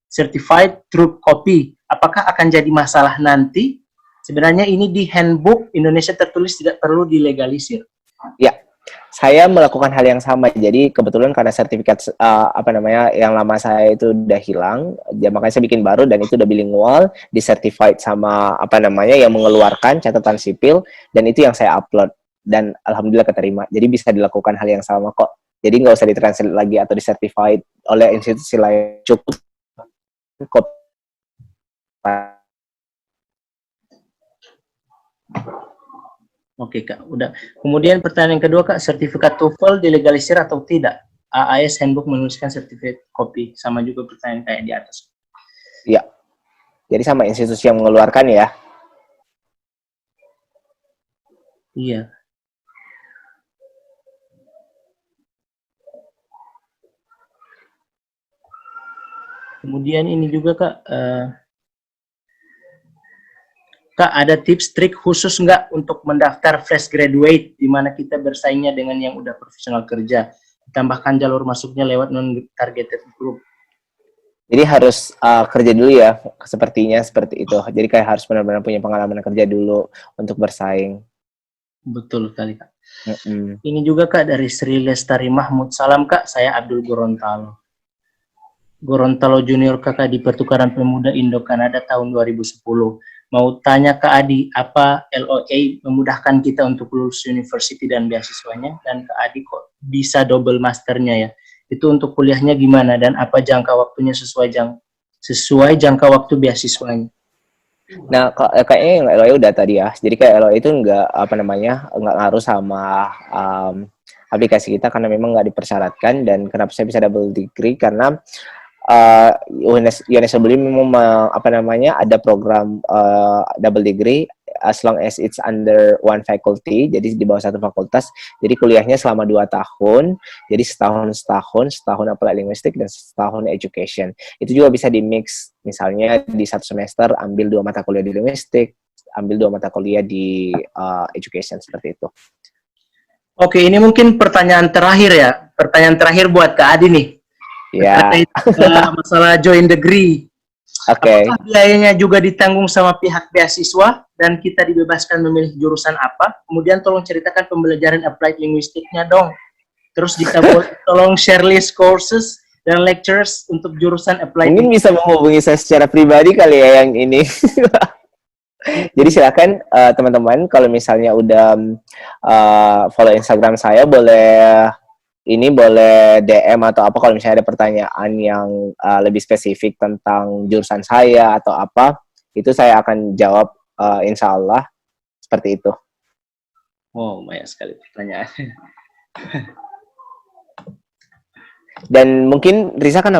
certified true copy, apakah akan jadi masalah nanti? Sebenarnya ini di handbook Indonesia tertulis tidak perlu dilegalisir. Ya, saya melakukan hal yang sama. Jadi kebetulan karena sertifikat yang lama saya itu udah hilang, ya makanya saya bikin baru dan itu udah bilingual, disertified sama yang mengeluarkan catatan sipil, dan itu yang saya upload dan alhamdulillah keterima. Jadi bisa dilakukan hal yang sama kok. Jadi nggak usah ditranslate lagi atau disertified oleh institusi lain, cukup kok. Oke Kak, udah. Kemudian pertanyaan yang kedua Kak, sertifikat TOEFL dilegalisir atau tidak? AAS Handbook menuliskan sertifikat copy, sama juga pertanyaan kayak di atas. Iya. Jadi sama institusi yang mengeluarkan ya. Iya. Kemudian ini juga Kak, Kak, ada tips trik khusus nggak untuk mendaftar fresh graduate, di mana kita bersaingnya dengan yang udah profesional kerja? Tambahkan jalur masuknya lewat non-targeted group. Jadi harus kerja dulu ya, sepertinya seperti itu. Jadi kayak harus benar-benar punya pengalaman kerja dulu untuk bersaing. Betul sekali Kak. Ini juga Kak dari Sri Lestari Mahmud. Salam Kak, saya Abdul Gorontalo. Gorontalo Junior Kakak di Pertukaran Pemuda Indo-Kanada tahun 2010. mau tanya ke Adi, apa LOA memudahkan kita untuk lulus university dan beasiswanya, dan ke Adi kok bisa double masternya ya. Itu untuk kuliahnya gimana dan apa jangka waktunya sesuai jangka waktu beasiswanya. Nah, kayaknya yang LOE udah tadi ya. Jadi kayak LOE itu nggak nggak ngaruh sama aplikasi kita karena memang nggak dipersyaratkan. Dan kenapa saya bisa double degree karena UNSW memang ada program double degree as long as it's under one faculty, jadi di bawah satu fakultas. Jadi kuliahnya selama 2 tahun, jadi setahun apply linguistik dan setahun education. Itu juga bisa di mix, misalnya di 1 semester ambil 2 mata kuliah di linguistik, ambil 2 mata kuliah di education, seperti itu. Oke, ini mungkin pertanyaan terakhir buat Kak Adi nih. Ya. Masalah join degree. Oke. Apakah biayanya juga ditanggung sama pihak beasiswa dan kita dibebaskan memilih jurusan apa? Kemudian tolong ceritakan pembelajaran applied linguistiknya dong. Terus tolong share list courses dan lectures untuk jurusan applied. Mungkin bisa menghubungi saya secara pribadi kali ya yang ini. Jadi silakan teman-teman kalau misalnya udah follow Instagram saya boleh DM atau apa kalau misalnya ada pertanyaan yang lebih spesifik tentang jurusan saya atau apa, itu saya akan jawab insya Allah seperti itu. Oh, banyak sekali pertanyaan. Dan mungkin Risa kan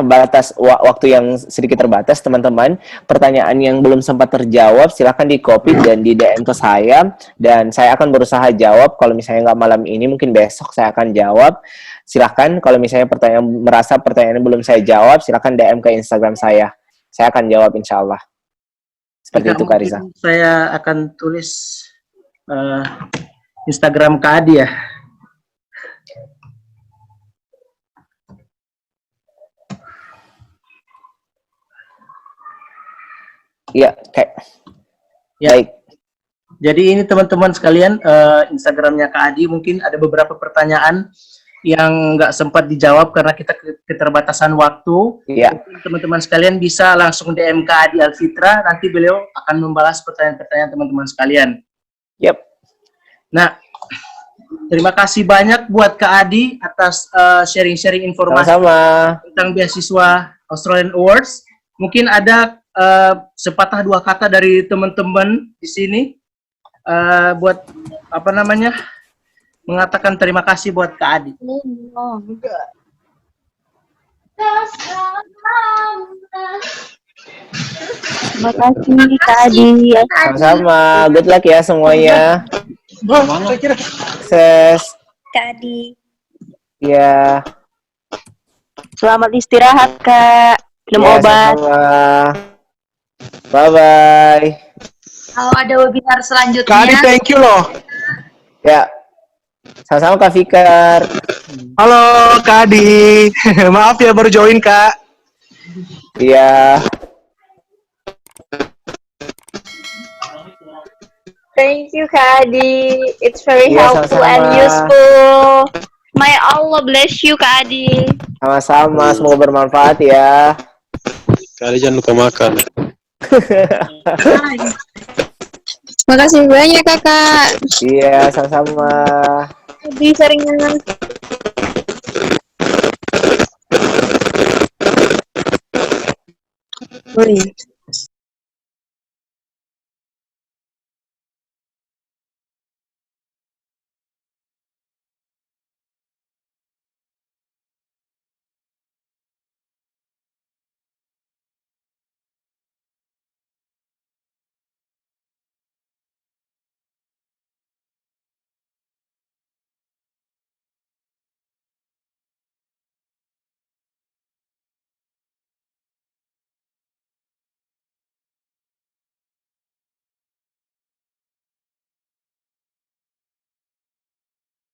waktu yang sedikit terbatas, teman-teman. Pertanyaan yang belum sempat terjawab, silakan di-copy dan di-DM ke saya. Dan saya akan berusaha jawab. Kalau misalnya nggak malam ini, mungkin besok saya akan jawab. Silakan kalau misalnya merasa pertanyaannya belum saya jawab, silakan DM ke Instagram saya. Saya akan jawab insya Allah. Seperti itu, Kak Risa. Saya akan tulis Instagram Kak Adi ya. Iya, kayak. Ya. Baik. Jadi ini teman-teman sekalian, Instagramnya Kak Adi, mungkin ada beberapa pertanyaan yang nggak sempat dijawab karena kita keterbatasan waktu. Iya. Teman-teman sekalian bisa langsung DM Kak Adi Alfitra, nanti beliau akan membalas pertanyaan-pertanyaan teman-teman sekalian. Yep. Nah, terima kasih banyak buat Kak Adi atas sharing-sharing informasi tentang beasiswa Australian Awards. Mungkin ada sepatah 2 kata dari teman-teman di sini buat mengatakan terima kasih buat Kak Adi. Terima kasih Kak Adi. Sama-sama. Good luck ya semuanya. Sukses. Kak Adi. Ya. Selamat istirahat Kak. Minum obat. Sama-sama. Bye-bye. Kalau ada webinar selanjutnya. Kak Adi, thank you loh. Ya. Sama-sama Kak Fikar. Halo Kak Adi. Maaf ya baru join Kak. Iya. Thank you Kak Adi. It's very Iya, helpful sama-sama. and useful. May Allah bless you Kak Adi. Sama-sama. Semoga bermanfaat ya. Kali jangan lupa makan. Makasih banyak Kakak. Iya, sama-sama. Lebih seringnya. Oh iya.